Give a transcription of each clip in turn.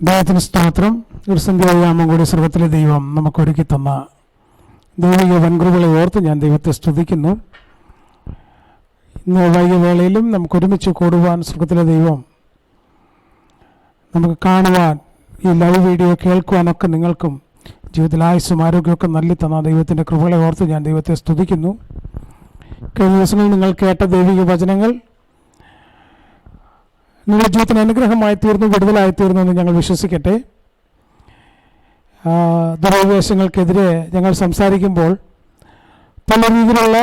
ദൈവത്തിന് സ്തോത്രം. ഒരു സന്ധ്യായാമം കൂടി സ്വർഗത്തിലെ ദൈവം നമുക്കൊരുക്കി തന്ന ദൈവിക വൻകൃപകളെ ഓർത്ത് ഞാൻ ദൈവത്തെ സ്തുതിക്കുന്നു. ഇന്ന് വൈകിവേളയിലും നമുക്കൊരുമിച്ച് കൂടുവാൻ സ്വർഗത്തിലെ ദൈവം നമുക്ക് കാണുവാൻ, ഈ ലൈവ് വീഡിയോ കേൾക്കുവാനൊക്കെ നിങ്ങൾക്കും ജീവിതത്തിൽ ആയുസ്സും ആരോഗ്യമൊക്കെ നൽകി തന്ന ദൈവത്തിൻ്റെ കൃപകളെ ഓർത്ത് ഞാൻ ദൈവത്തെ സ്തുതിക്കുന്നു. കഴിഞ്ഞ ദിവസങ്ങളിൽ നിങ്ങൾ കേട്ട ദൈവിക വചനങ്ങൾ നിങ്ങളുടെ ജീവിതത്തിന് അനുഗ്രഹമായി തീർന്നു, വിടുതലായി തീർന്നു എന്ന് ഞങ്ങൾ വിശ്വസിക്കട്ടെ. ദുരുപദേശങ്ങൾക്കെതിരെ ഞങ്ങൾ സംസാരിക്കുമ്പോൾ പല രീതിയിലുള്ള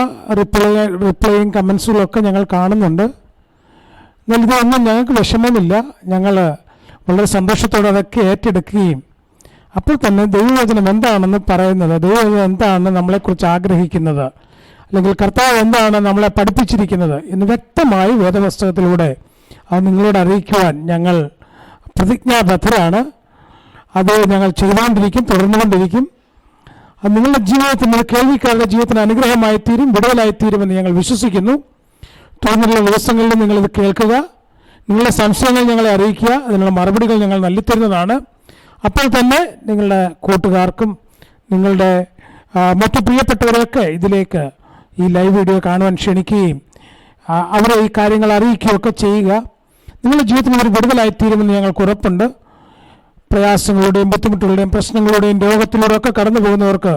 റിപ്ലൈയും കമൻസുകളൊക്കെ ഞങ്ങൾ കാണുന്നുണ്ട്. എന്നാൽ ഇതൊന്നും ഞങ്ങൾക്ക് വിഷമമില്ല. ഞങ്ങൾ വളരെ സന്തോഷത്തോടെ അതൊക്കെ ഏറ്റെടുക്കുകയും അപ്പോൾ തന്നെ ദൈവവചനം എന്താണെന്ന് പറയുന്നത്, ദൈവവചനം എന്താണ് നമ്മളെക്കുറിച്ച് ആഗ്രഹിക്കുന്നത്, അല്ലെങ്കിൽ കർത്താവ് എന്താണ് നമ്മളെ പഠിപ്പിച്ചിരിക്കുന്നത് എന്ന് വ്യക്തമായി വേദപുസ്തകത്തിലൂടെ അത് നിങ്ങളോട് അറിയിക്കുവാൻ ഞങ്ങൾ പ്രതിജ്ഞാബദ്ധരാണ്. അത് ഞങ്ങൾ ചെയ്തുകൊണ്ടിരിക്കും, തുടർന്നുകൊണ്ടിരിക്കും. അത് നിങ്ങളുടെ ജീവിതത്തിന്, കേൾവിക്കാരുടെ ജീവിതത്തിന് അനുഗ്രഹമായി തീരും, വിടുതലായിത്തീരുമെന്ന് ഞങ്ങൾ വിശ്വസിക്കുന്നു. തുടർന്നുള്ള ദിവസങ്ങളിൽ നിങ്ങളിത് കേൾക്കുക, നിങ്ങളുടെ സംശയങ്ങൾ ഞങ്ങളെ അറിയിക്കുക, അതിനുള്ള മറുപടികൾ ഞങ്ങൾ നൽകിത്തരുന്നതാണ്. അപ്പോൾ തന്നെ നിങ്ങളുടെ കൂട്ടുകാർക്കും നിങ്ങളുടെ മറ്റു പ്രിയപ്പെട്ടവരെയൊക്കെ ഇതിലേക്ക് ഈ ലൈവ് വീഡിയോ കാണുവാൻ ക്ഷണിക്കുകയും അവരെ ഈ കാര്യങ്ങൾ അറിയിക്കുകയൊക്കെ ചെയ്യുക. നിങ്ങളുടെ ജീവിതത്തിന് ഒരു വിടുതലായിത്തീരുമെന്ന് ഞങ്ങൾക്ക് ഉറപ്പുണ്ട്. പ്രയാസങ്ങളുടെയും ബുദ്ധിമുട്ടുകളുടെയും പ്രശ്നങ്ങളുടെയും രോഗത്തിലൂടെയൊക്കെ കടന്നു പോകുന്നവർക്ക്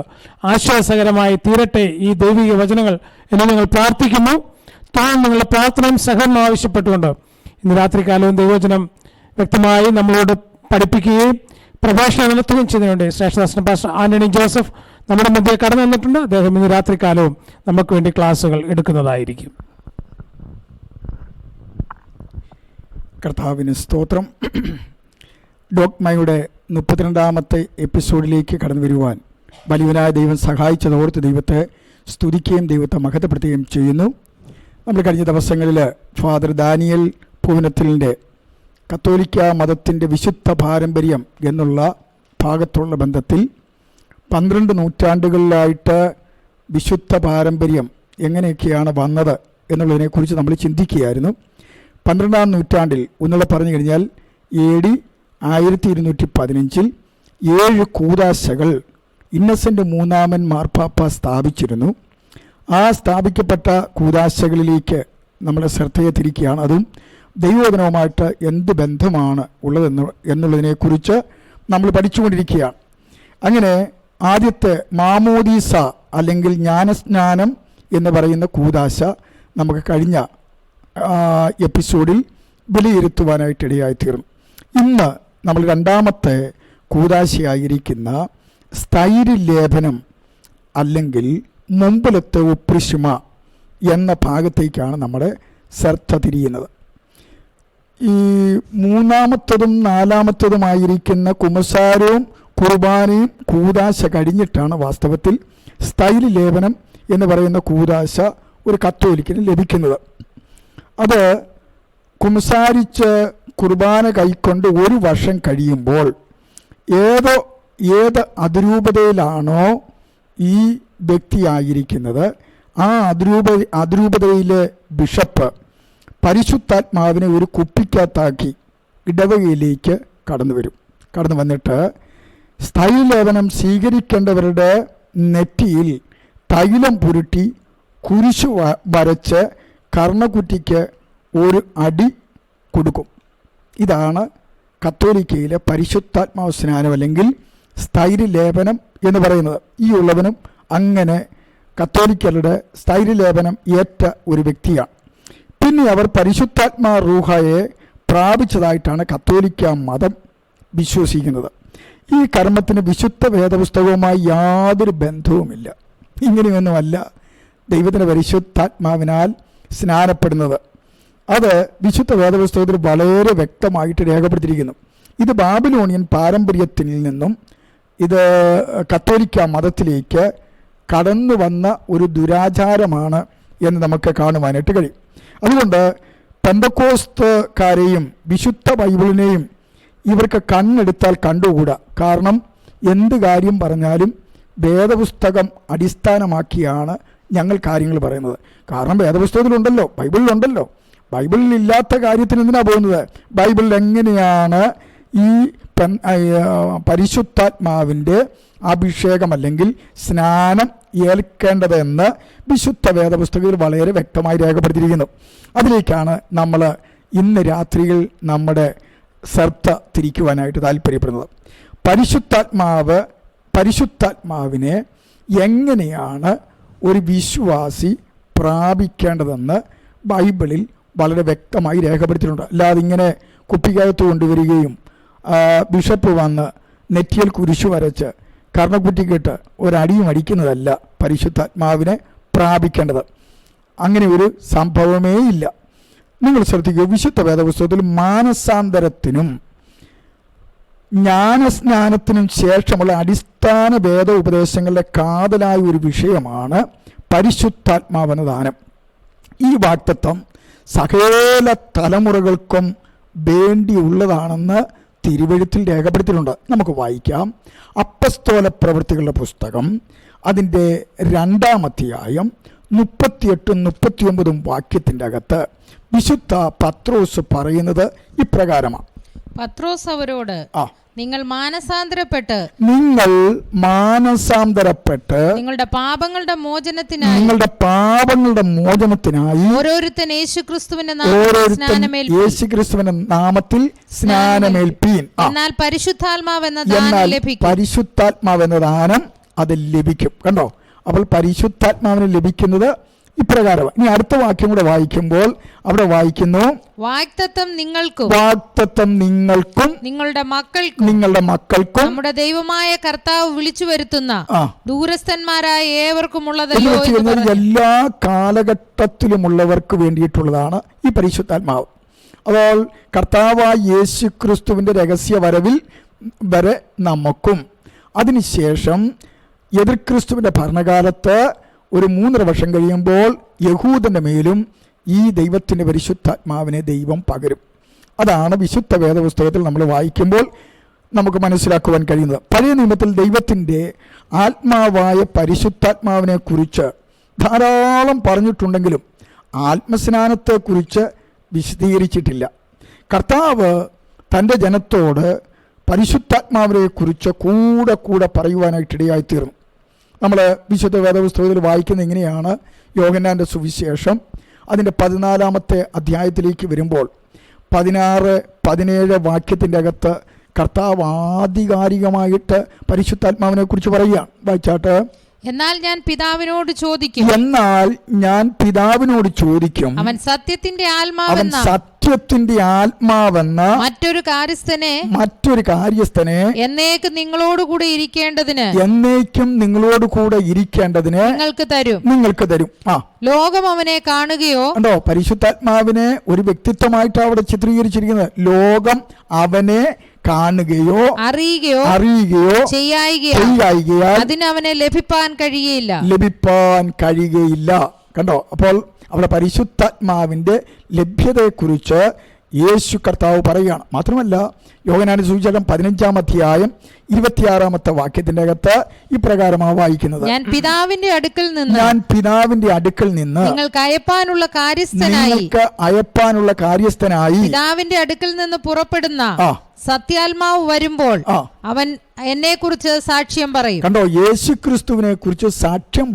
ആശ്വാസകരമായി തീരട്ടെ ഈ ദൈവിക വചനങ്ങൾ എന്ന് ഞങ്ങൾ പ്രാർത്ഥിക്കുന്നു. തുടർന്ന് നിങ്ങളുടെ പ്രാർത്ഥനയും സഹകരണം ആവശ്യപ്പെട്ടുകൊണ്ട് ഇന്ന് രാത്രികാലവും ദൈവവചനം വ്യക്തമായി നമ്മളോട് പഠിപ്പിക്കുകയും പ്രഭാഷണം നടത്തുകയും ചെയ്തതിനുണ്ട് ശ്രേഷ്ഠദാസൻ പാസ്റ്റർ ആന്റണി ജോസഫ് നമ്മുടെ മധ്യേ കടന്നു വന്നിട്ടുണ്ട്. അദ്ദേഹം ഇന്ന് രാത്രികാലവും നമുക്ക് വേണ്ടി ക്ലാസ്സുകൾ എടുക്കുന്നതായിരിക്കും. കർത്താവിന് സ്തോത്രം. ഡോഗ്മയുടെ 32ാമത്തെ എപ്പിസോഡിലേക്ക് കടന്നു വരുവാൻ വലിയവനായ ദൈവം സഹായിച്ചതോർത്ത് ദൈവത്തെ സ്തുതിക്കുകയും ദൈവത്തെ മഹത്വപ്പെടുത്തുകയും ചെയ്യുന്നു. നമ്മൾ കഴിഞ്ഞ ദിവസങ്ങളിൽ ഫാദർ ദാനിയൽ പൂവനത്തിലിൻ്റെ കത്തോലിക്ക മതത്തിൻ്റെ വിശുദ്ധ പാരമ്പര്യം എന്നുള്ള ഭാഗത്തുള്ള ബന്ധത്തിൽ 12 നൂറ്റാണ്ടുകളിലായിട്ട് വിശുദ്ധ പാരമ്പര്യം എങ്ങനെയൊക്കെയാണ് വന്നത് എന്നുള്ളതിനെക്കുറിച്ച് നമ്മൾ ചിന്തിക്കുകയായിരുന്നു. 12ാം നൂറ്റാണ്ടിൽ ഒന്നുള്ള പറഞ്ഞു കഴിഞ്ഞാൽ AD 1215 7 കൂദാശകൾ ഇന്നസെൻ്റ് മൂന്നാമൻ മാർപ്പാപ്പ സ്ഥാപിച്ചിരുന്നു. ആ സ്ഥാപിക്കപ്പെട്ട കൂദാശകളിലേക്ക് നമ്മുടെ ശ്രദ്ധയെ തിരിക്കുകയാണ്. അതും ദൈവവചനവുമായിട്ട് എന്ത് ബന്ധമാണ് എന്നുള്ളതിനെക്കുറിച്ച് നമ്മൾ പഠിച്ചുകൊണ്ടിരിക്കുകയാണ്. അങ്ങനെ ആദ്യത്തെ മാമോദീസ അല്ലെങ്കിൽ ജ്ഞാനസ്നാനം എന്ന് പറയുന്ന കൂദാശ നമുക്ക് കഴിഞ്ഞ എപ്പിസോഡിൽ വിലയിരുത്തുവാനായിട്ടിടയായിത്തീർന്നു. ഇന്ന് നമ്മൾ രണ്ടാമത്തെ കൂദാശയായിരിക്കുന്ന സ്ഥൈര്യലേപനം അല്ലെങ്കിൽ മുമ്പിലത്തെ ഉപ്രിശുമ എന്ന ഭാഗത്തേക്കാണ് നമ്മുടെ ശ്രദ്ധ തിരിയുന്നത്. ഈ മൂന്നാമത്തതും നാലാമത്തതുമായിരിക്കുന്ന കുമ്പസാരവും കുർബാനയും കൂദാശ കഴിഞ്ഞിട്ടാണ് വാസ്തവത്തിൽ സ്ഥൈര്യലേപനം എന്ന് പറയുന്ന കൂദാശ ഒരു കത്തോലിക്കിന് ലഭിക്കുന്നത്. അത് കുമ്പസാരിച്ച് കുർബാന കൈക്കൊണ്ട് 1 വർഷം കഴിയുമ്പോൾ ഏത് അതിരൂപതയിലാണോ ഈ വ്യക്തിയായിരിക്കുന്നത് ആ അതിരൂപതയിലെ ബിഷപ്പ് പരിശുദ്ധാത്മാവിനെ ഒരു കുപ്പിക്കകത്താക്കി ഇടവകയിലേക്ക് കടന്നു വന്നിട്ട് സ്ഥൈര്യലേപനം സ്വീകരിക്കേണ്ടവരുടെ നെറ്റിയിൽ തൈലം പുരട്ടി കുരിശു വരച്ച് കർണക്കുറ്റിക്ക് ഒരു അടി കൊടുക്കും. ഇതാണ് കത്തോലിക്കയിലെ പരിശുദ്ധാത്മാവ് സ്നാനം അല്ലെങ്കിൽ സ്ഥൈര്യലേപനം എന്ന് പറയുന്നത്. ഈ ഉള്ളവനും അങ്ങനെ കത്തോലിക്കരുടെ സ്ഥൈര്യലേപനം ഏറ്റ ഒരു വ്യക്തിയാണ്. പിന്നെ അവർ പരിശുദ്ധാത്മാ റൂഹായെ പ്രാപിച്ചതായിട്ടാണ് കത്തോലിക്ക മതം വിശ്വസിക്കുന്നത്. ഈ കർമ്മത്തിന് വിശുദ്ധ വേദപുസ്തകവുമായി യാതൊരു ബന്ധവുമില്ല. ഇങ്ങനെയൊന്നുമല്ല ദൈവത്തിൻ്റെ പരിശുദ്ധാത്മാവിനാൽ സ്നാനപ്പെടുന്നത്. അത് വിശുദ്ധ വേദപുസ്തകത്തിൽ വളരെ വ്യക്തമായിട്ട് രേഖപ്പെടുത്തിയിരിക്കുന്നു. ഇത് ബാബിലോണിയൻ പാരമ്പര്യത്തിൽ നിന്നും ഇത് കത്തോലിക്ക മതത്തിലേക്ക് കടന്നു വന്ന ഒരു ദുരാചാരമാണ് എന്ന് നമുക്ക് കാണുവാനായിട്ട് കഴിയും. അതുകൊണ്ട് പെന്തക്കോസ്തുകാരെയും വിശുദ്ധ ബൈബിളിനെയും ഇവർക്ക് കണ്ണെടുത്താൽ കണ്ടുകൂടാ. കാരണം എന്ത് കാര്യം പറഞ്ഞാലും വേദപുസ്തകം അടിസ്ഥാനമാക്കിയാണ് ഞങ്ങൾ കാര്യങ്ങൾ പറയുന്നത്. കാരണം വേദപുസ്തകത്തിലുണ്ടല്ലോ, ബൈബിളിലുണ്ടല്ലോ. ബൈബിളിലില്ലാത്ത കാര്യത്തിന് എന്തിനാണ് പോകുന്നത്? ബൈബിളിൽ എങ്ങനെയാണ് ഈ പരിശുദ്ധാത്മാവിൻ്റെ അഭിഷേകം അല്ലെങ്കിൽ സ്നാനം ഏൽക്കേണ്ടതെന്ന് വിശുദ്ധ വേദപുസ്തകത്തിൽ വളരെ വ്യക്തമായി രേഖപ്പെടുത്തിയിരിക്കുന്നു. അതിലേക്കാണ് നമ്മൾ ഇന്ന് രാത്രിയിൽ നമ്മുടെ ശ്രദ്ധ തിരിക്കുവാനായിട്ട് താല്പര്യപ്പെടുന്നത്. പരിശുദ്ധാത്മാവിനെ എങ്ങനെയാണ് ഒരു വിശ്വാസി പ്രാപിക്കേണ്ടതെന്ന് ബൈബിളിൽ വളരെ വ്യക്തമായി രേഖപ്പെടുത്തിയിട്ടുണ്ട്. അല്ലാതെ ഇങ്ങനെ കുപ്പിക്കകത്ത് കൊണ്ടുവരികയും ബിഷപ്പ് വന്ന് നെറ്റിയിൽ കുരിശു വരച്ച് കർണക്കുറ്റിക്കിട്ട് ഒരടിയും അടിക്കുന്നതല്ല പരിശുദ്ധാത്മാവിനെ പ്രാപിക്കേണ്ടത്. അങ്ങനെ ഒരു സംഭവമേ ഇല്ല. നിങ്ങൾ ശ്രദ്ധിക്കുക, വിശുദ്ധ വേദപുസ്തകത്തിൽ മാനസാന്തരത്തിനും ജ്ഞാനസ്നാനത്തിനും ശേഷമുള്ള അടിസ്ഥാന വേദ ഉപദേശങ്ങളുടെ കാതലായ ഒരു വിഷയമാണ് പരിശുദ്ധാത്മാവെന്ന ദാനം. ഈ വാഗ്ദത്തം സകല തലമുറകൾക്കും വേണ്ടിയുള്ളതാണെന്ന് തിരുവെഴുത്തിൽ രേഖപ്പെടുത്തിയിട്ടുണ്ട്. നമുക്ക് വായിക്കാം. അപ്പസ്തോല പ്രവൃത്തികളുടെ പുസ്തകം അതിൻ്റെ 2-ാം അധ്യായം 38-39 വാക്യത്തിൻ്റെ അകത്ത് വിശുദ്ധ പത്രോസ് പറയുന്നത് ഇപ്രകാരമാണ്. പത്രോസ് അവരോട്, നിങ്ങൾ മാനസാന്തരപ്പെട്ട് നിങ്ങളുടെ പാപങ്ങളുടെ മോചനത്തിനായി ഓരോരുത്തൻ യേശുക്രിസ്തുവിന്റെ നാമത്തിൽ സ്നാനമേൽപ്പീൻ. എന്നാൽ പരിശുദ്ധാത്മാവെന്ന ദാനം അത് ലഭിക്കും. കണ്ടോ? അപ്പോൾ പരിശുദ്ധാത്മാവിന് ലഭിക്കുന്നത് ഇപ്രകാരം. ഇനി അടുത്ത വാക്യം കൂടെ വായിക്കുമ്പോൾ അവിടെ വായിക്കുന്നു, വാഗ്ദത്തം നിങ്ങൾക്കും നിങ്ങളുടെ മക്കൾക്കും നമ്മുടെ ദൈവമായ കർത്താവ് വിളിച്ചു വരുത്തുന്ന ദൂരസ്ഥന്മാരായ ഏവർക്കും ഉള്ളതല്ലോ. എല്ലാ കാലഘട്ടത്തിലുമുള്ളവർക്ക് വേണ്ടിയിട്ടുള്ളതാണ് ഈ പരിശുദ്ധാത്മാവ്. അപ്പോൾ കർത്താവായ യേശു ക്രിസ്തുവിന്റെ രഹസ്യ വരവിൽ വരെ നമുക്കും, അതിനുശേഷം എതിർ ക്രിസ്തുവിന്റെ ഭരണകാലത്ത് ഒരു 3.5 വർഷം കഴിയുമ്പോൾ യഹൂദന്റെ മേലും ഈ ദൈവത്തിൻ്റെ പരിശുദ്ധാത്മാവിനെ ദൈവം പകരും. അതാണ് വിശുദ്ധ വേദപുസ്തകത്തിൽ നമ്മൾ വായിക്കുമ്പോൾ നമുക്ക് മനസ്സിലാക്കുവാൻ കഴിയുന്നത്. പഴയ നിയമത്തിൽ ദൈവത്തിൻ്റെ ആത്മാവായ പരിശുദ്ധാത്മാവിനെ കുറിച്ച് ധാരാളം പറഞ്ഞിട്ടുണ്ടെങ്കിലും ആത്മസ്നാനത്തെക്കുറിച്ച് വിശദീകരിച്ചിട്ടില്ല. കർത്താവ് തൻ്റെ ജനത്തോട് പരിശുദ്ധാത്മാവിനെ കുറിച്ച് കൂടെ പറയുവാനായിട്ടിടയായിത്തീർന്നു. നമ്മൾ വിശുദ്ധ വേദപുസ്തകത്തിൽ വായിക്കുന്ന ഇങ്ങനെയാണ്. യോഹന്നാൻ്റെ സുവിശേഷം അതിൻ്റെ 14-ാമത്തെ അധ്യായത്തിലേക്ക് വരുമ്പോൾ 16-17 വാക്യത്തിൻ്റെ അകത്ത് കർത്താവ് ആധികാരികമായിട്ട് പരിശുദ്ധാത്മാവിനെ കുറിച്ച് പറയുകയാണ്. വായിച്ചാട്ട്. എന്നാൽ ഞാൻ പിതാവിനോട് ചോദിക്കും, അവൻ സത്യത്തിന്റെ ആത്മാവെന്ന മറ്റൊരു കാര്യസ്ഥനെ എന്നേക്കും നിങ്ങളോടുകൂടെ ഇരിക്കേണ്ടതിന് നിങ്ങൾക്ക് തരും. ലോകം അവനെ കാണുകയോ. ഉണ്ടോ? പരിശുദ്ധാത്മാവിനെ ഒരു വ്യക്തിത്വമായിട്ട് അവിടെ ചിത്രീകരിച്ചിരിക്കുന്നത്. ലോകം അവനെ കാണുകയോ അറിയുകയോ ചെയ്യായികയാൽ അതിന് അവനെ ലഭിപ്പാൻ കഴിയുകയില്ല. കണ്ടോ? അപ്പോൾ അവിടെ പരിശുദ്ധാത്മാവിന്റെ ലഭ്യതയെക്കുറിച്ച് യേശു കർത്താവ് പറയുകയാണ്. മാത്രമല്ല യോഹന്നാന്റെ സുവിശേഷം 15-ാം അധ്യായം 26-ാമത്തെ വാക്യത്തിന്റെ അകത്ത് ഇപ്രകാരമാണ് വായിക്കുന്നത്. ഞാൻ പിതാവിന്റെ അടുക്കൽ നിന്ന് നിങ്ങൾക്ക് അയപ്പാനുള്ള കാര്യസ്ഥനായി പിതാവിന്റെ അടുക്കൽ നിന്ന് പുറപ്പെടുന്ന സത്യാത്മാവ് വരുമ്പോൾ അവൻ എന്നെ കുറിച്ച് സാക്ഷ്യം പറയും. കണ്ടോ? യേശുക്രിസ്തുവിനെ കുറിച്ച് സാക്ഷ്യം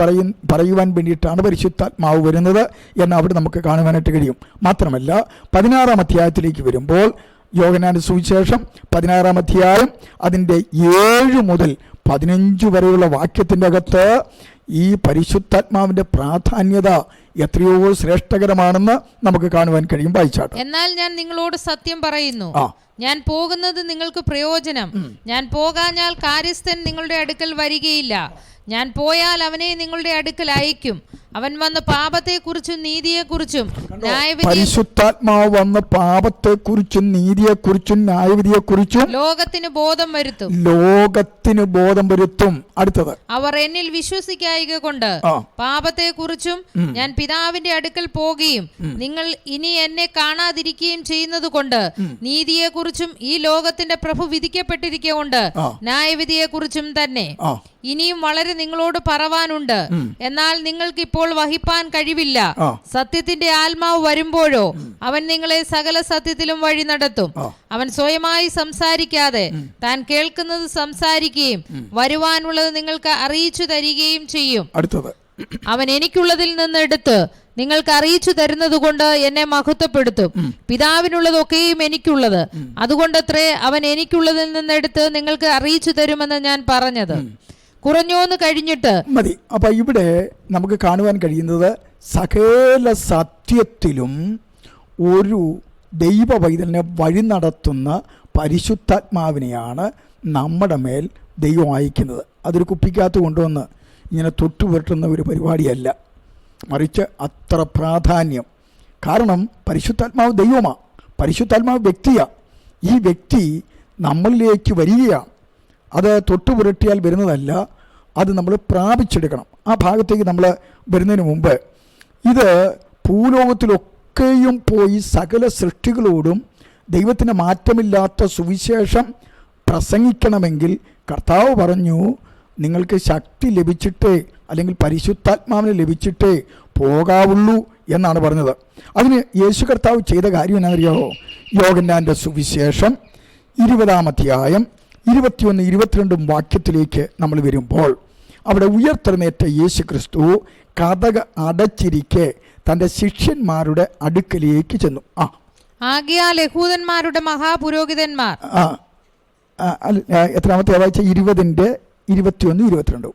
പറയുവാൻ വേണ്ടിയിട്ടാണ് പരിശുദ്ധാത്മാവ് വരുന്നത് എന്ന് അവിടെ നമുക്ക് കാണുവാനായിട്ട് കഴിയും. മാത്രമല്ല 16-ാം അധ്യായത്തിലേക്ക് വരുമ്പോൾ യോഹന്നാന്റെ സുവിശേഷം 16-ാം അധ്യായം അതിൻ്റെ 7 മുതൽ 15 വരെയുള്ള വാക്യത്തിൻ്റെ അകത്ത് ഈ പരിശുദ്ധാത്മാവിന്റെ പ്രാധാന്യത എത്രയോ ശ്രേഷ്ഠകരമാണെന്ന് നമുക്ക് കാണുവാൻ കഴിയും. വായിച്ചാട്ടെ. എന്നാൽ ഞാൻ നിങ്ങളോട് സത്യം പറയുന്നു, ഞാൻ പോകുന്നത് നിങ്ങൾക്ക് പ്രയോജനം. ഞാൻ പോകാഞ്ഞാൽ കാര്യസ്ഥൻ നിങ്ങളുടെ അടുക്കൽ വരികയില്ല. ഞാൻ പോയാൽ അവനെ നിങ്ങളുടെ അടുക്കൽ അയക്കും. അവൻ വന്ന് പാപത്തെക്കുറിച്ചും നീതിയെക്കുറിച്ചും പരിശുദ്ധാത്മാവ് വന്ന് പാപത്തെക്കുറിച്ചും നീതിയെക്കുറിച്ചും ന്യായവിധിയെക്കുറിച്ചും ലോകത്തിന് ബോധം വരുത്തും. അടുത്തത്, അവർ എന്നിൽ വിശ്വസിക്കായിക കൊണ്ട് പാപത്തെക്കുറിച്ചും ഞാൻ പിതാവിന്റെ അടുക്കൽ പോകുകയും നിങ്ങൾ ഇനി എന്നെ കാണാതിരിക്കുകയും ചെയ്യുന്നത് കൊണ്ട് നീതിയെക്കുറിച്ചും ഈ ലോകത്തിന്റെ പ്രഭു വിധിക്കപ്പെട്ടിരിക്കൊണ്ട് ന്യായവിധിയെക്കുറിച്ചും തന്നെ. ഇനിയും വളരെ നിങ്ങളോട് പറവാനുണ്ട്, എന്നാൽ നിങ്ങൾക്ക് ഇപ്പോൾ വഹിപ്പാൻ കഴിവില്ല. സത്യത്തിന്റെ ആത്മാവ് വരുമ്പോഴോ അവൻ നിങ്ങളെ സകല സത്യത്തിലും വഴി നടത്തും. അവൻ സ്വയമായി സംസാരിക്കാതെ താൻ കേൾക്കുന്നത് സംസാരിക്കുകയും വരുവാനുള്ളത് നിങ്ങൾക്ക് അറിയിച്ചു തരികയും ചെയ്യും. അടുത്തത്, അവൻ എനിക്കുള്ളതിൽ നിന്ന് എടുത്ത് നിങ്ങൾക്ക് അറിയിച്ചു തരുന്നത് കൊണ്ട് എന്നെ മഹത്വപ്പെടുത്തും. പിതാവിനുള്ളതൊക്കെയും എനിക്കുള്ളത്, അതുകൊണ്ടത്രേ അവൻ എനിക്കുള്ളതിൽ നിന്നെടുത്ത് നിങ്ങൾക്ക് അറിയിച്ചു തരുമെന്ന് ഞാൻ പറഞ്ഞത്. കുറഞ്ഞോന്ന് കഴിഞ്ഞിട്ട് മതി. അപ്പൊ ഇവിടെ നമുക്ക് കാണുവാൻ കഴിയുന്നത് സകല സത്യത്തിലും ഒരു ദൈവ പൈതലിനെ വഴി നടത്തുന്ന പരിശുദ്ധാത്മാവിനെയാണ് നമ്മുടെ മേൽ ദൈവം അയക്കുന്നത്. അതൊരു കുപ്പിക്കകത്ത് കൊണ്ടുവന്ന് ഇങ്ങനെ തൊട്ടുപുരട്ടുന്ന ഒരു പരിപാടിയല്ല, മറിച്ച് അത്ര പ്രാധാന്യം. കാരണം പരിശുദ്ധാത്മാവ് ദൈവമാണ്, പരിശുദ്ധാത്മാവ് വ്യക്തിയാണ്. ഈ വ്യക്തി നമ്മളിലേക്ക് വരികയാണ്. അത് തൊട്ടുപുരട്ടിയാൽ വരുന്നതല്ല, അത് നമ്മൾ പ്രാപിച്ചെടുക്കണം. ആ ഭാഗത്തേക്ക് നമ്മൾ വരുന്നതിന് മുമ്പ് ഇത് ഭൂലോകത്തിലൊക്കെയും പോയി സകല സൃഷ്ടികളോടും ദൈവത്തിന് മാറ്റമില്ലാത്ത സുവിശേഷം പ്രസംഗിക്കണമെങ്കിൽ കർത്താവ് പറഞ്ഞു, നിങ്ങൾക്ക് ശക്തി ലഭിച്ചിട്ടേ അല്ലെങ്കിൽ പരിശുദ്ധാത്മാവിനെ ലഭിച്ചിട്ടേ പോകാവുള്ളൂ എന്നാണ് പറഞ്ഞത്. അതിന് യേശു കർത്താവ് ചെയ്ത കാര്യം എന്നറിയാമോ? യോഹന്നാൻ്റെ സുവിശേഷം 20-ാം അധ്യായം 21-22 വാക്യത്തിലേക്ക് നമ്മൾ വരുമ്പോൾ അവിടെ ഉയർത്തെഴുന്നേറ്റ യേശു ക്രിസ്തു കതക അടച്ചിരിക്കെ തൻ്റെ ശിഷ്യന്മാരുടെ അടുക്കലേക്ക് ചെന്നു. ആകയാൽ യഹൂദന്മാരുടെ മഹാപുരോഹിതന്മാർ എത്രാമത്തെ വായിച്ച 20-21-22